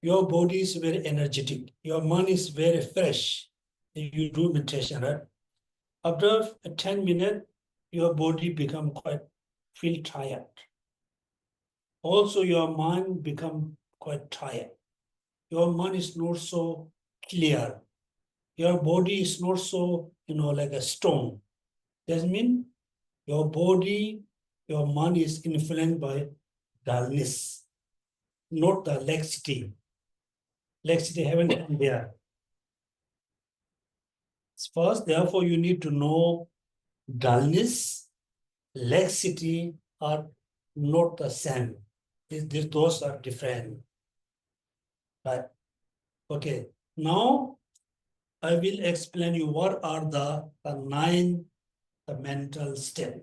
your body is very energetic. Your mind is very fresh. You do meditation, right? After 10 minutes, your body become quite feel tired. Also, your mind become quite tired. Your mind is not so clear. Your body is not so, like a stone. That means your body, your mind is influenced by dullness, not the laxity. Laxity haven't come there. First, therefore, you need to know dullness, laxity are not the same. Those are different. Right? Okay. Now I will explain you what are the nine the mental steps.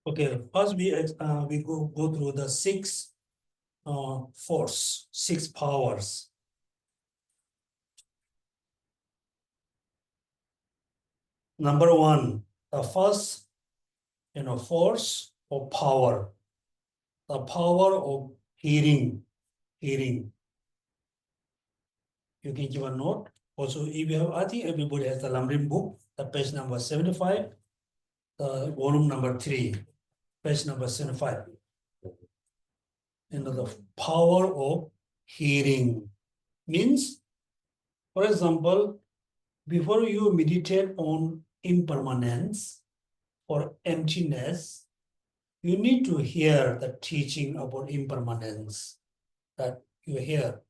Okay, first we go through the six force, six powers. Number one, the first force or power, the power of hearing. Hearing. You can give a note. Also, if you have, I think everybody has the Lamrim book, the page number 75, the volume number 3, page number 75. The power of hearing means, for example, before you meditate on impermanence or emptiness, you need to hear the teaching about impermanence that you hear.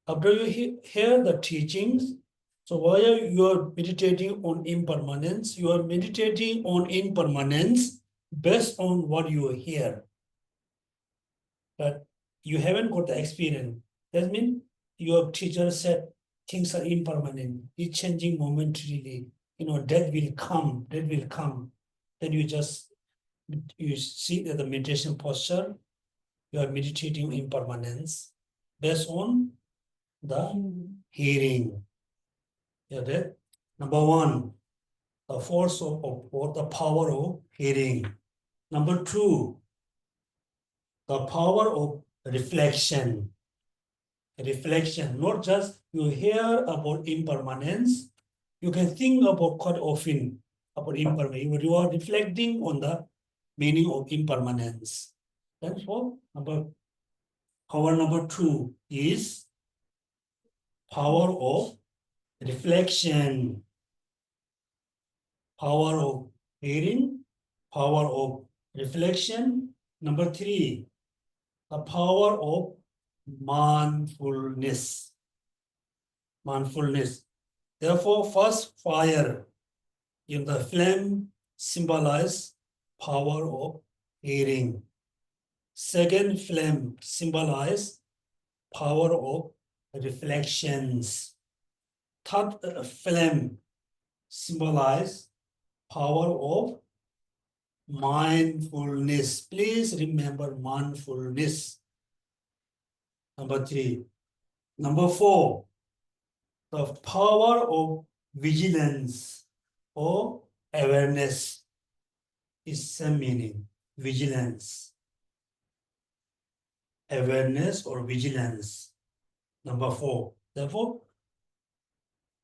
After you hear the teachings, so while you are meditating on impermanence, you are meditating on impermanence based on what you hear. But you haven't got the experience. That means your teacher said things are impermanent, it's changing momentarily. Death will come, death will come. Then you see that the meditation posture, you are meditating impermanence based on the hearing. Yeah, number one, the force of or the power of hearing. Number two, the power of reflection. Reflection, not just you hear about impermanence, you can think about quite often about impermanence. You are reflecting on the meaning of impermanence. Therefore, power number two is power of reflection. Power of hearing, power of reflection. Number three, the power of mindfulness. Mindfulness. Therefore, first fire in the flame symbolize power of hearing. Second flame symbolize power of reflections. Third flame symbolize power of mindfulness. Please remember mindfulness. Number three. Number four, the power of vigilance or awareness is same meaning. Vigilance. Awareness or vigilance. Number four. Therefore,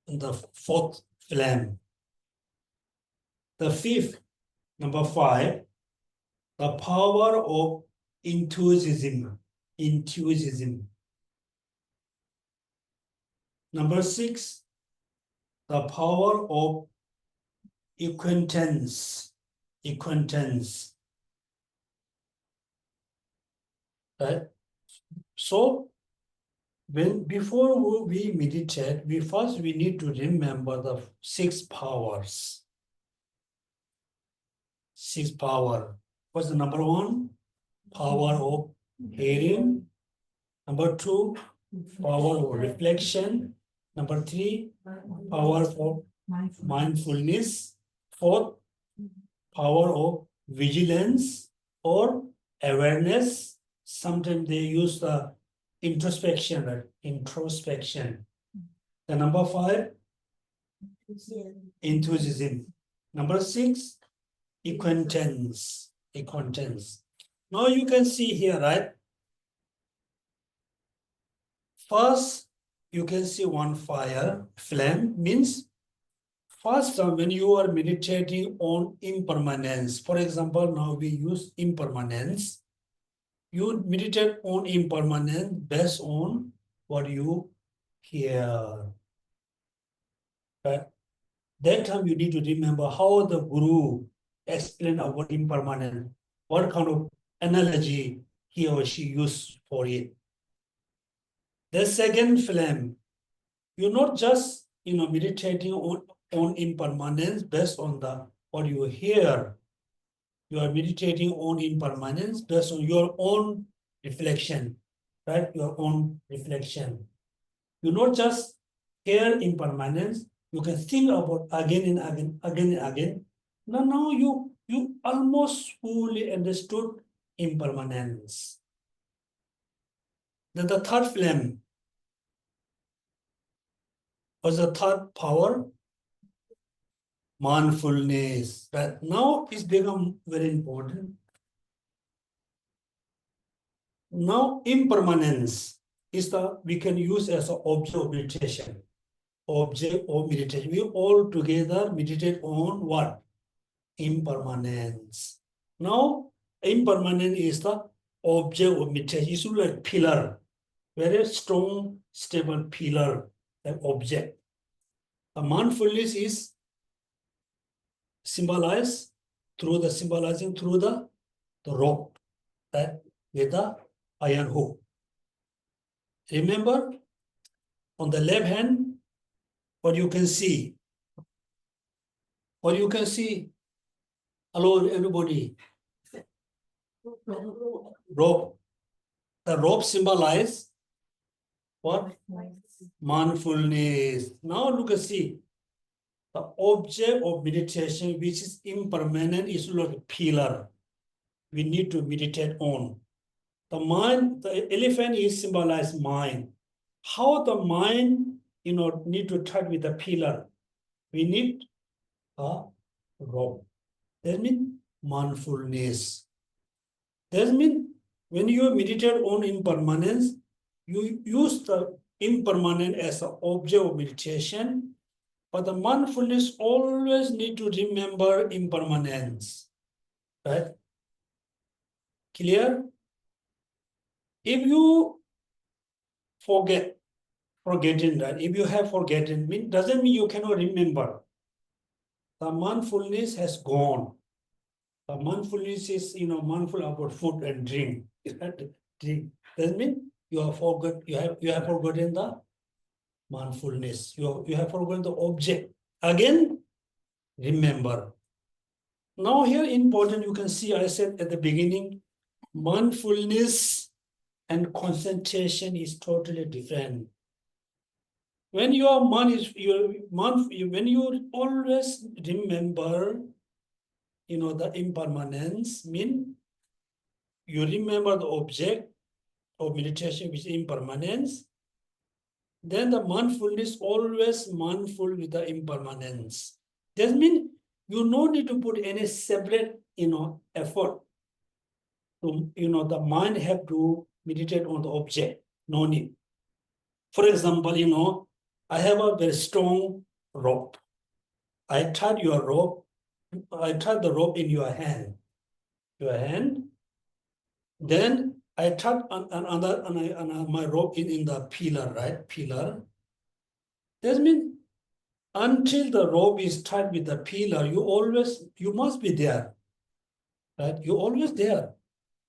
the fourth flame. The fifth, number five, the power of enthusiasm. Enthusiasm. Number six, the power of acquaintance. Acquaintance. right? So before we meditate, we need to remember the 6 powers. 6 power. What's the number 1? Power of hearing. Number 2, power of reflection. Number 3, power of mindfulness. 4th, power of vigilance or awareness. Sometimes they use the introspection, right? Introspection. The number 5, enthusiasm. Number 6, acquaintance. Acquaintance. Now you can see here, right? First, you can see one fire, flame means first when you are meditating on impermanence. For example, now we use impermanence. You meditate on impermanence based on what you hear. But that time you need to remember how the Guru explained about impermanence, what kind of analogy he or she used for it. The second flame, you're not just meditating on impermanence based on the what you hear. You are meditating on impermanence based on your own reflection, right? Your own reflection. You not just hear impermanence, you can think about again and again, again and again. Now you almost fully understood impermanence. Then the third flame was the third power, mindfulness. But now it's become very important. Now impermanence is we can use as an object of meditation. Object of meditation. We all together meditate on what? Impermanence. Now impermanence is the object of meditation. It's like pillar, very strong, stable pillar, like object. The mindfulness is symbolizing through the rope, that with the iron hook. Remember, on the left hand, what you can see. What you can see. Hello, everybody. Rope. The rope symbolize what? Mindfulness. Now look and see. The object of meditation, which is impermanent, is like a pillar. We need to meditate on. The mind, the elephant is symbolized mind. How the mind, need to touch with the pillar. We need a rope. That means mindfulness. That means when you meditate on impermanence, you use the impermanent as an object of meditation, but the mindfulness always need to remember impermanence. Right? Clear? If you forgetting that, if you have forgotten, doesn't mean you cannot remember. The mindfulness has gone. The mindfulness is, mindful about food and drink. Drink. Doesn't mean you have forgotten. You have forgotten the mindfulness. You have forgotten the object. Again, remember. Now here important, you can see I said at the beginning, mindfulness and concentration is totally different. When your mind is when you always remember, the impermanence, mean you remember the object of meditation which is impermanence, then the mindfulness always mindful with the impermanence. That means you no need to put any separate, effort to, the mind have to meditate on the object. No need. For example, I have a very strong rope. I tied your rope. I tied the rope in your hand. Then I tied my rope in the pillar, right? Pillar. That means until the rope is tied with the pillar, you must be there. Right? You're always there.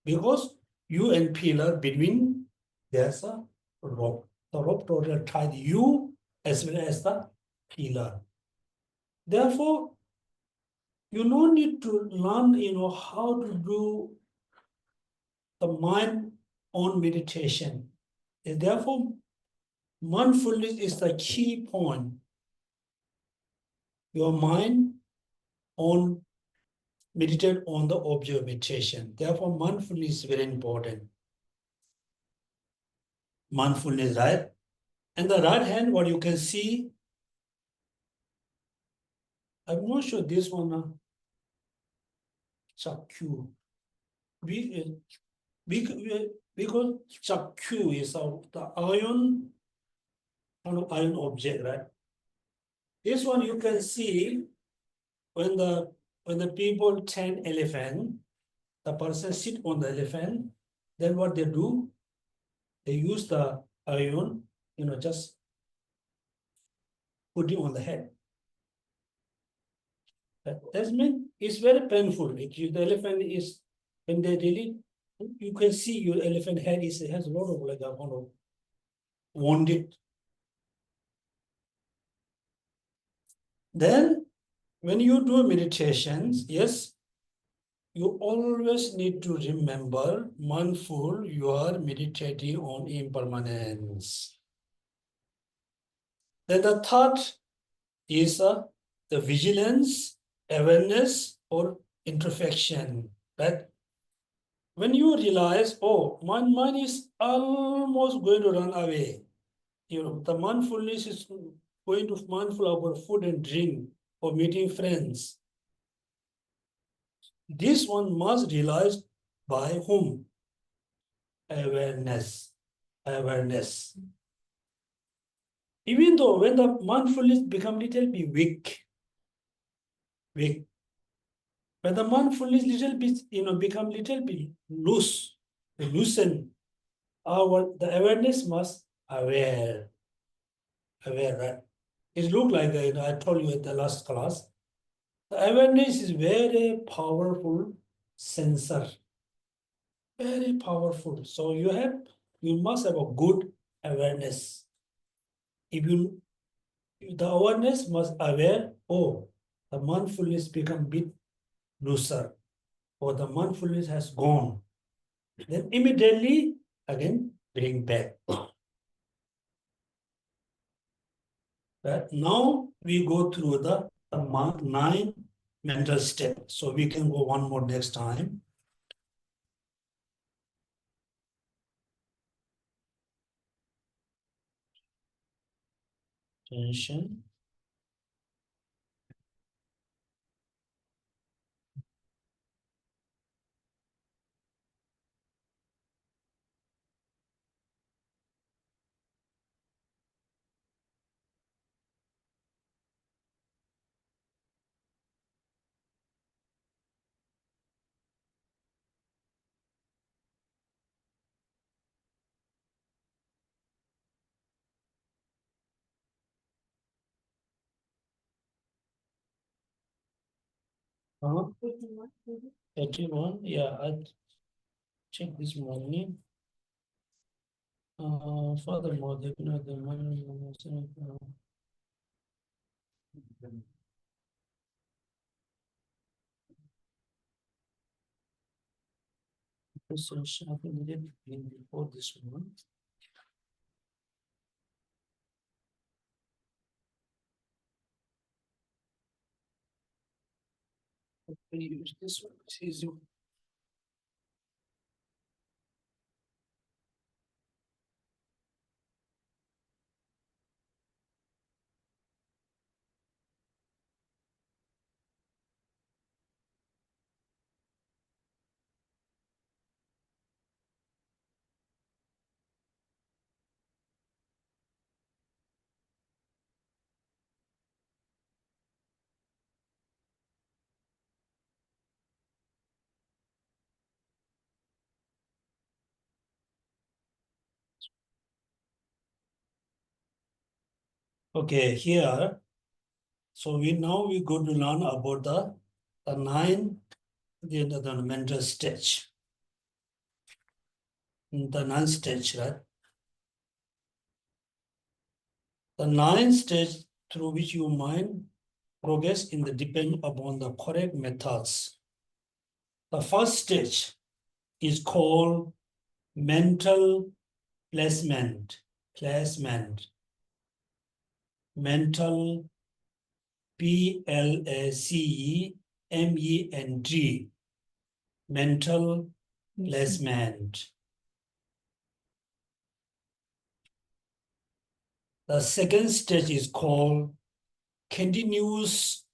Because U and pillar between there's a rope. The rope total tied U as well as the pillar. Therefore, you no need to learn, how to do the mind on meditation. And therefore, mindfulness is the key point. Your mind on meditate on the object of meditation. Therefore, mindfulness is very important. Mindfulness, right? And the right hand, what you can see, I'm not sure this one, Chakyu. Because Chakyu is the iron, iron object, right? This one you can see when the people train elephant, the person sit on the elephant, then what they do, they use the iron, just put it on the head. That means it's very painful. The elephant is, when they really, you can see your elephant head has a lot of like a kind of wounded. Then when you do meditations, yes, you always need to remember mindful, you are meditating on impermanence. Then the third is the vigilance, awareness, or introspection. Right? When you realize, oh, my mind is almost going to run away, the mindfulness is going to mindful about food and drink or meeting friends. This one must realize by whom? Awareness. Awareness. Even though when the mindfulness become little bit weak, when the mindfulness little bit, become little bit loose, loosen, the awareness must aware, right? It look like, I told you at the last class, the awareness is very powerful sensor, very powerful. So you must have a good awareness. The awareness must aware, oh, the mindfulness become bit looser, or the mindfulness has gone. Then immediately, again, bring back. Right? Now we go through the 9 mental steps. So we can go one more next time. Attention. Uh-huh. 81, yeah, I checked this morning. Furthermore, the I think we did before this one. We use this one. It's easy. Okay, here. So we go to learn about the 9 the mental stage. the ninth stage, right? The ninth stage through which your mind progress in the depend upon the correct methods. The first stage is called mental placement. Mental placement. Mental placement. The second stage is called continuous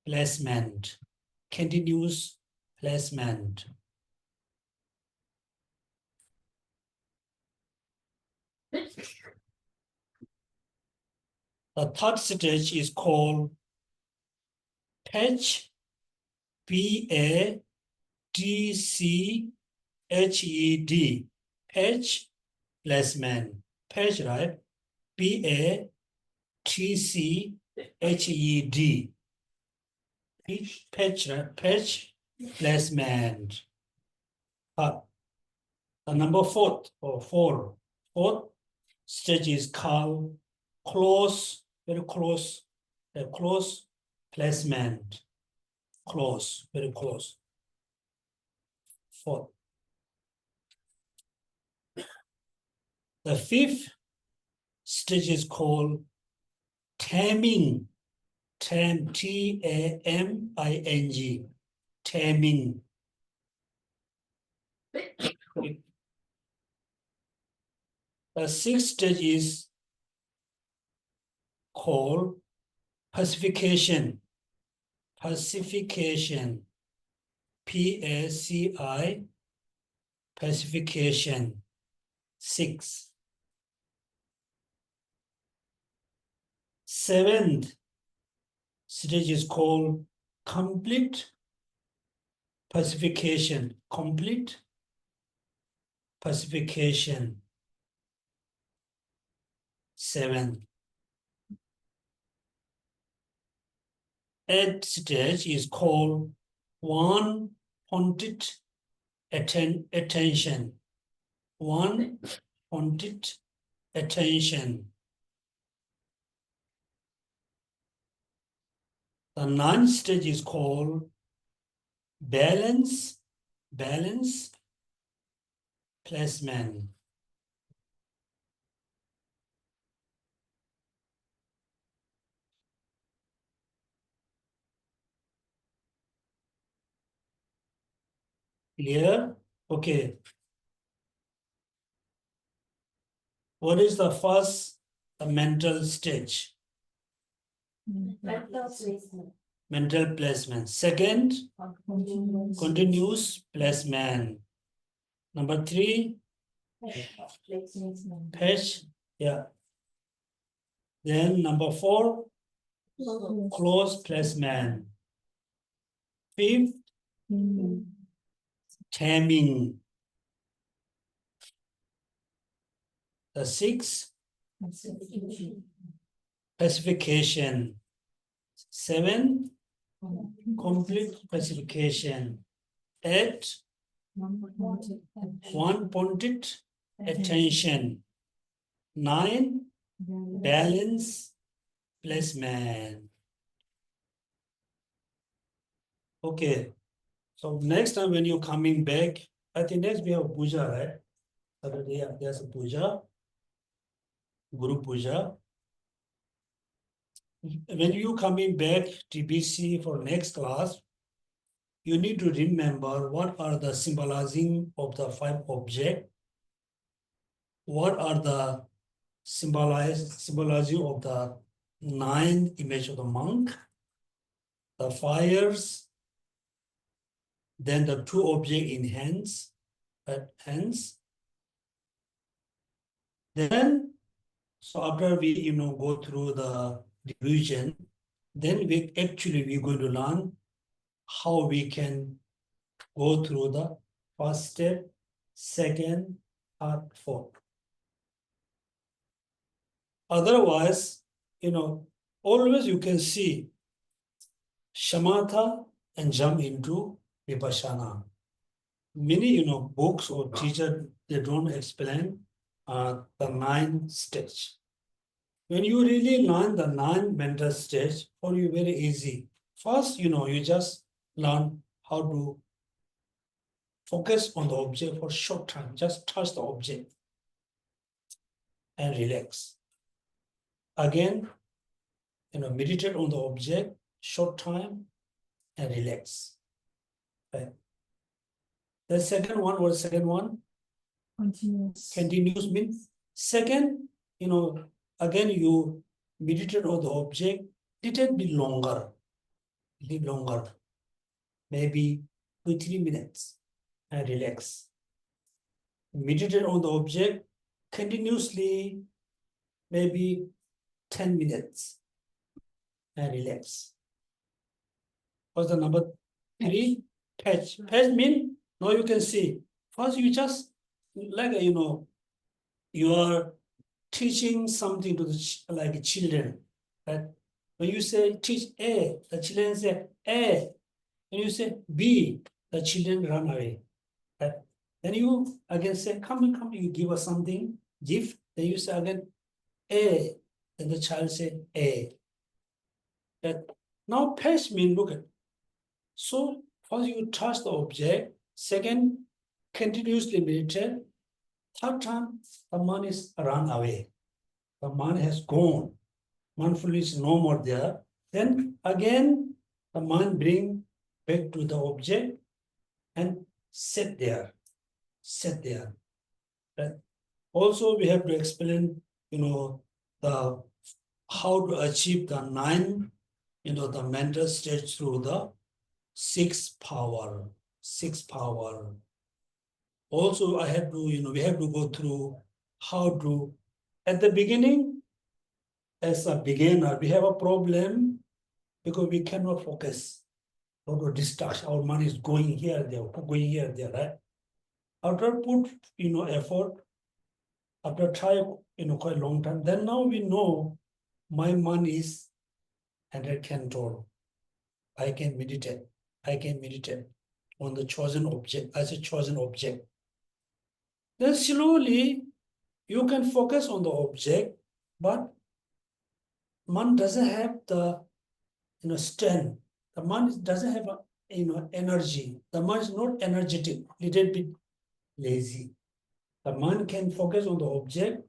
placement. Continuous placement. The third stage is called patch, PATCHED, patch placement. Patch, right? PATCHED. Patch, right? Patch placement. The number fourth stage is called close, very close, a close placement. Close, very close. Fourth. The fifth stage is called taming. Taming. Taming. The sixth stage is called pacification. Pacification. PACI. Pacification. 6. Seventh stage is called complete pacification. Complete pacification. 7. Eighth stage is called one-pointed attention. One-pointed attention. The ninth stage is called balance placement. Clear? Okay. What is the first mental stage? Mental placement. Mental placement. Second, continuous placement. Number 3, patch. Yeah. Then number 4, close placement. 5th, taming. The 6th, pacification. 7, complete pacification. 8, one-pointed attention. 9, balance placement. Okay. So next time when you're coming back, I think next we have puja, right? Saturday there's a puja, Guru Puja. When you coming back TBC for next class, you need to remember what are the symbolizing of the 5 objects. What are the symbolizing of the 9 image of the monk, the fires, then the 2 objects in hands. Then, so after we go through the division, then we're going to learn how we can go through the first step, second, third, fourth. Otherwise, always you can see shamatha and jump into vipassana. Many, books or teacher they don't explain the 9 stage. When you really learn the 9 mental stage, for you very easy. First, you just learn how to focus on the object for short time. Just touch the object and relax. Again, meditate on the object, short time, and relax. Right? The second one, what is the second one? Continuous. Continuous means second, again you meditate on the object little bit longer, maybe 2-3 minutes, and relax. Meditate on the object continuously, maybe 10 minutes, and relax. What's the number 3? Patch. Patch means now you can see. First, you just like you are teaching something to the children. Right? When you say teach A, the children say A. When you say B, the children run away. Right? Then you again say, come, you give us something, gift. Then you say again A. Then the child say A. That now patch means look at. So first you touch the object. Second, continuously meditate. Third time, the mind is run away. The mind has gone. Mindfulness is no more there. Then again, the mind bring back to the object and sit there. Right? Also, we have to explain, the how to achieve the 9, the mental stage through the 6 power. Also, I have to, we have to go through how to, at the beginning, as a beginner, we have a problem because we cannot focus. Or to distract, our mind is going here, there, right? After put, effort, after try, quite a long time, then now we know my mind is under control. I can meditate on the chosen object, as a chosen object. Then slowly you can focus on the object, but mind doesn't have the strength. The mind doesn't have energy. The mind is not energetic, little bit lazy. The mind can focus on the object,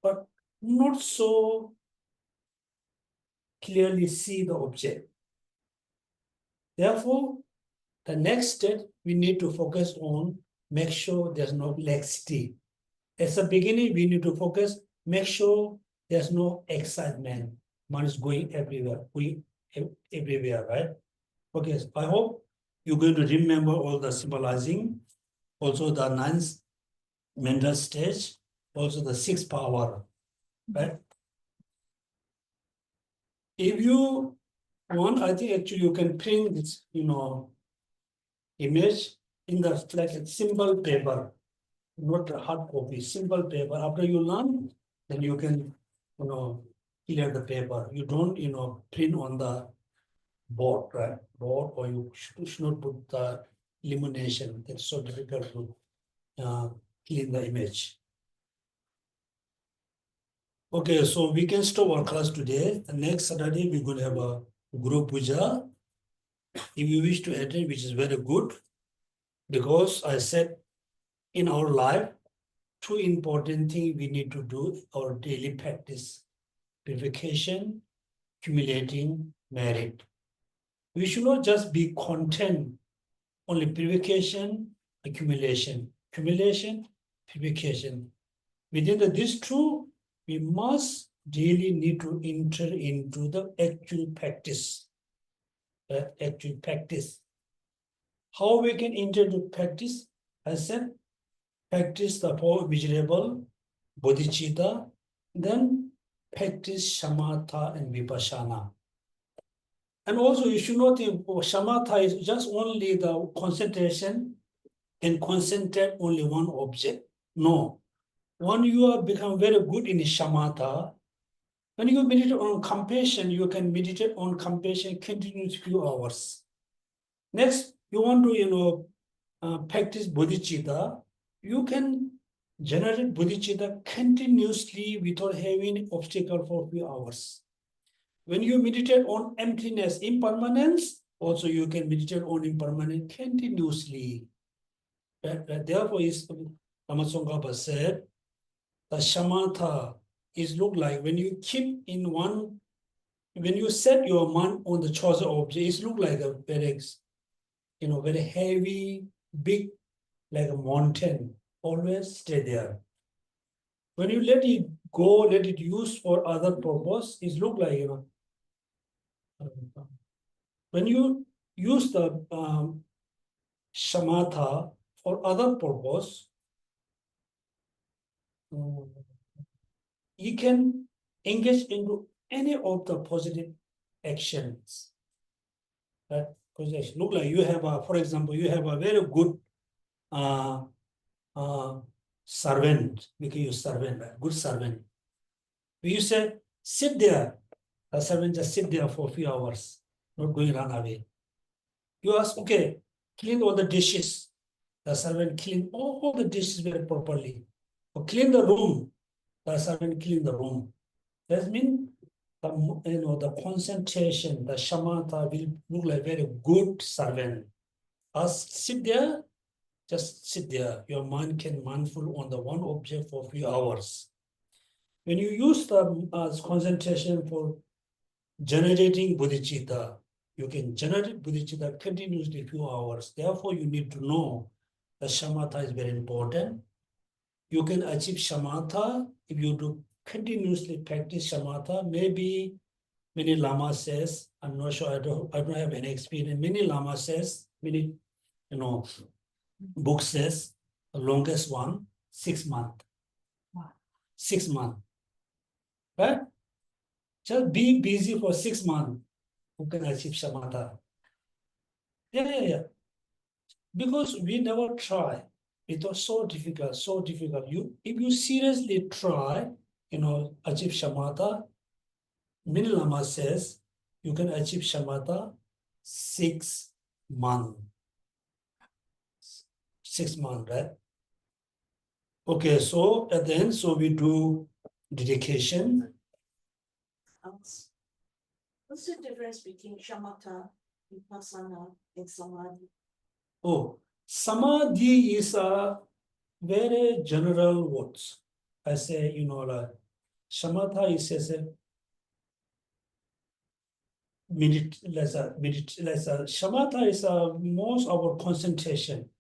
but not so clearly see the object. Therefore, the next step we need to focus on, make sure there's no laxity. As a beginning, we need to focus, make sure there's no excitement. Mind is going everywhere, right? Okay, so I hope you're going to remember all the symbolizing, also the 9th mental stage, also the 6th power, right? If you want, I think actually you can print this, image in the like a simple paper, not a hard copy, simple paper. After you learn, then you can, clear the paper. You don't, print on the board, right? Board, or you should not put the illumination. It's so difficult to clean the image. Okay, so we can stop our class today. The next Saturday, we're going to have a group puja. If you wish to attend, which is very good, because I said in our life, 2 important things we need to do, our daily practice: purification, accumulating merit. We should not just be content, only purification, accumulation, purification. Within these 2, we must daily need to enter into the actual practice. How we can enter into practice? I said, practice the 4 miserable bodhicitta, then practice shamatha and vipassana. And also you should not think shamatha is just only the concentration and concentrate only one object. No. When you have become very good in shamatha, when you meditate on compassion, you can meditate on compassion continuous few hours. Next, you want to practice bodhicitta. you can generate bodhicitta continuously without having obstacle for a few hours. When you meditate on emptiness, impermanence, also you can meditate on impermanence continuously. Therefore, Ramaswami said, the shamatha is look like when you keep in one, when you set your mind on the chosen object, it look like a very, very heavy, big, like a mountain. Always stay there. When you let it go, let it use for other purpose, it look like, when you use the shamatha for other purpose, you can engage into any of the positive actions. Right? Positive. Look like you have for example, you have a very good servant, because you servant, right? Good servant. You say, sit there. The servant just sit there for a few hours, not going run away. You ask, okay, clean all the dishes. The servant clean all the dishes very properly. Or clean the room. The servant clean the room. That means the concentration, the shamatha will look like very good servant. Sit there, just sit there. Your mind can mindful on the one object for a few hours. When you use the concentration for generating bodhicitta, you can generate bodhicitta continuously few hours. Therefore, you need to know the shamatha is very important. You can achieve shamatha if you do continuously practice shamatha. Maybe many Lama says, I'm not sure, I don't have any experience. Many Lama says, many book says, the longest one, 6 months. 6 months. Right? Just be busy for 6 months. Who can achieve shamatha? Yeah. Because we never try. It was so difficult, so difficult. If you seriously try, achieve shamatha, Mini Lama says you can achieve shamatha 6 months. 6 months, right? Okay, so at the end, so we do dedication. What's the difference between shamatha, vipassana, and samadhi? Oh, samadhi is a very general words. I say, like shamatha is as a shamatha is a most of our concentration,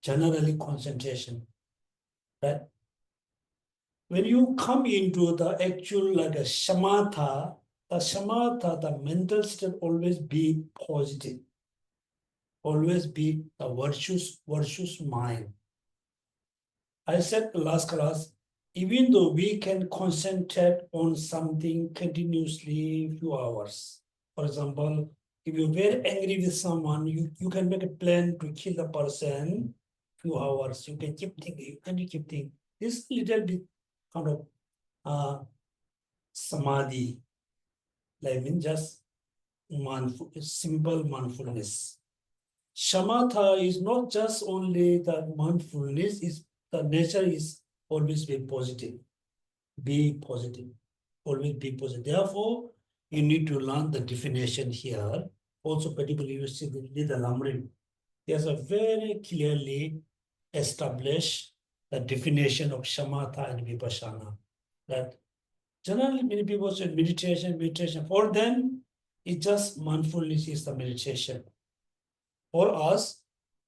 generally concentration, right? When you come into the actual like a shamatha, the mental state always be positive, always be a virtuous mind. I said last class, even though we can concentrate on something continuously few hours. For example, if you're very angry with someone, you can make a plan to kill the person few hours. You can keep thinking. This little bit kind of samadhi, like just simple mindfulness. Shamatha is not just only the mindfulness, is the nature is always be positive. Be positive. Always be positive. Therefore, you need to learn the definition here. Also, particularly you see the Lamrim. There's a very clearly established the definition of shamatha and vipassana. That generally many people say meditation. For them, it's just mindfulness is the meditation. For us,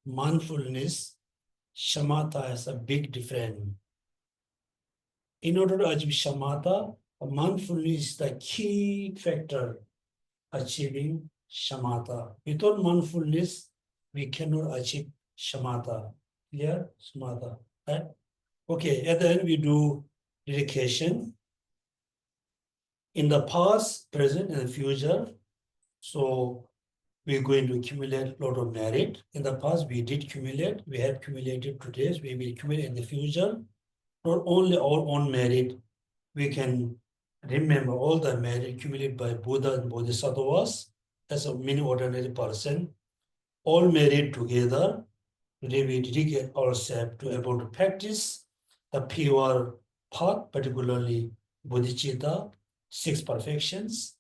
mindfulness, shamatha has a big difference. In order to achieve shamatha, mindfulness is the key factor achieving shamatha. Without mindfulness, we cannot achieve shamatha. Clear? Shamatha. Right? Okay, at the end we do dedication. In the past, present, and future. So we're going to accumulate a lot of merit. In the past, we did accumulate. We have accumulated today. We will accumulate in the future. Not only our own merit, we can remember all the merit accumulated by Buddha and Bodhisattvas as a mini ordinary person. All merit together Today we dedicate ourselves to able to practice the pure path, particularly bodhicitta, 6 perfections.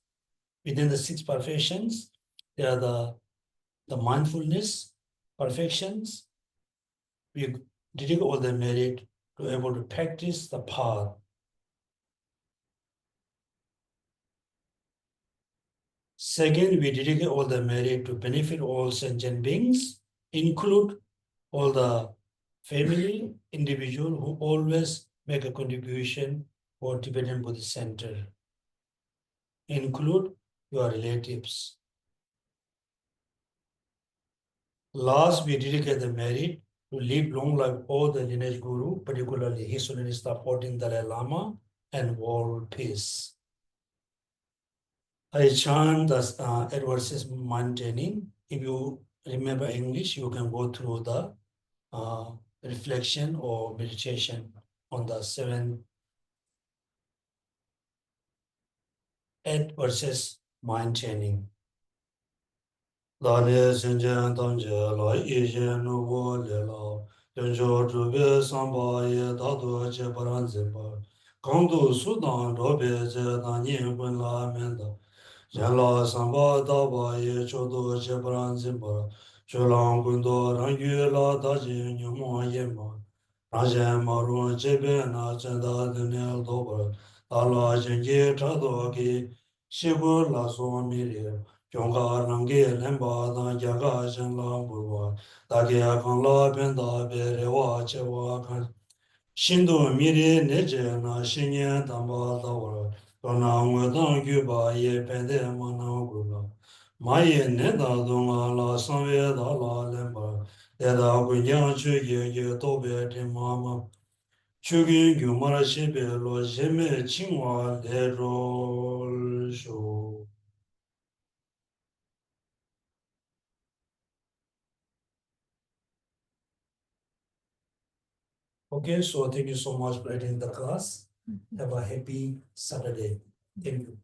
Within the 6 perfections, there are the mindfulness perfections. We dedicate all the merit to able to practice the path. Second, we dedicate all the merit to benefit all sentient beings, include all the family, individual who always make a contribution for Tibetan Buddhist Center, include your relatives. Last, we dedicate the merit to live long life all the lineage guru, particularly His Holiness the 14th Dalai Lama, and world peace. I chant the adverses maintaining. If you remember English, you can go through the reflection or meditation on the 8 verses maintaining. Dāne sēnjēn tāngcē lā yīshē nūgō lē lā, yōngchō chūbē sāmbā yē dādō chē parān zēmbā, kāngdō sūdāng rōbē chē tāng yīn guñ lā mēndā, yēn lā sāmbā dābā yē chōdō chē parān zēmbā, chō lāng guñ dō rāng yu lā dā jī nyū mō yē mā, rāng zhēn mā rōng chē bē nā chēn dā dēnyē dō parā, dā lā jēn jē chā dō kī shē gu lā sō mī rē, Yongka rangi lemba dan yaga shenla burwa, dagia kan la benda berewa chewa kan. Shindu miri neje na shinye tamba dawara, dona ngwe dan gyuba ye pende mana gula. Maye ne da dunga la sanwe da la lemba, deda gunyang chu ye ye tobe di mama. Chugin gyu mara shebe lo jeme chingwa le rol shu. Okay, so thank you so much for attending the class. Have a happy Saturday. Thank you.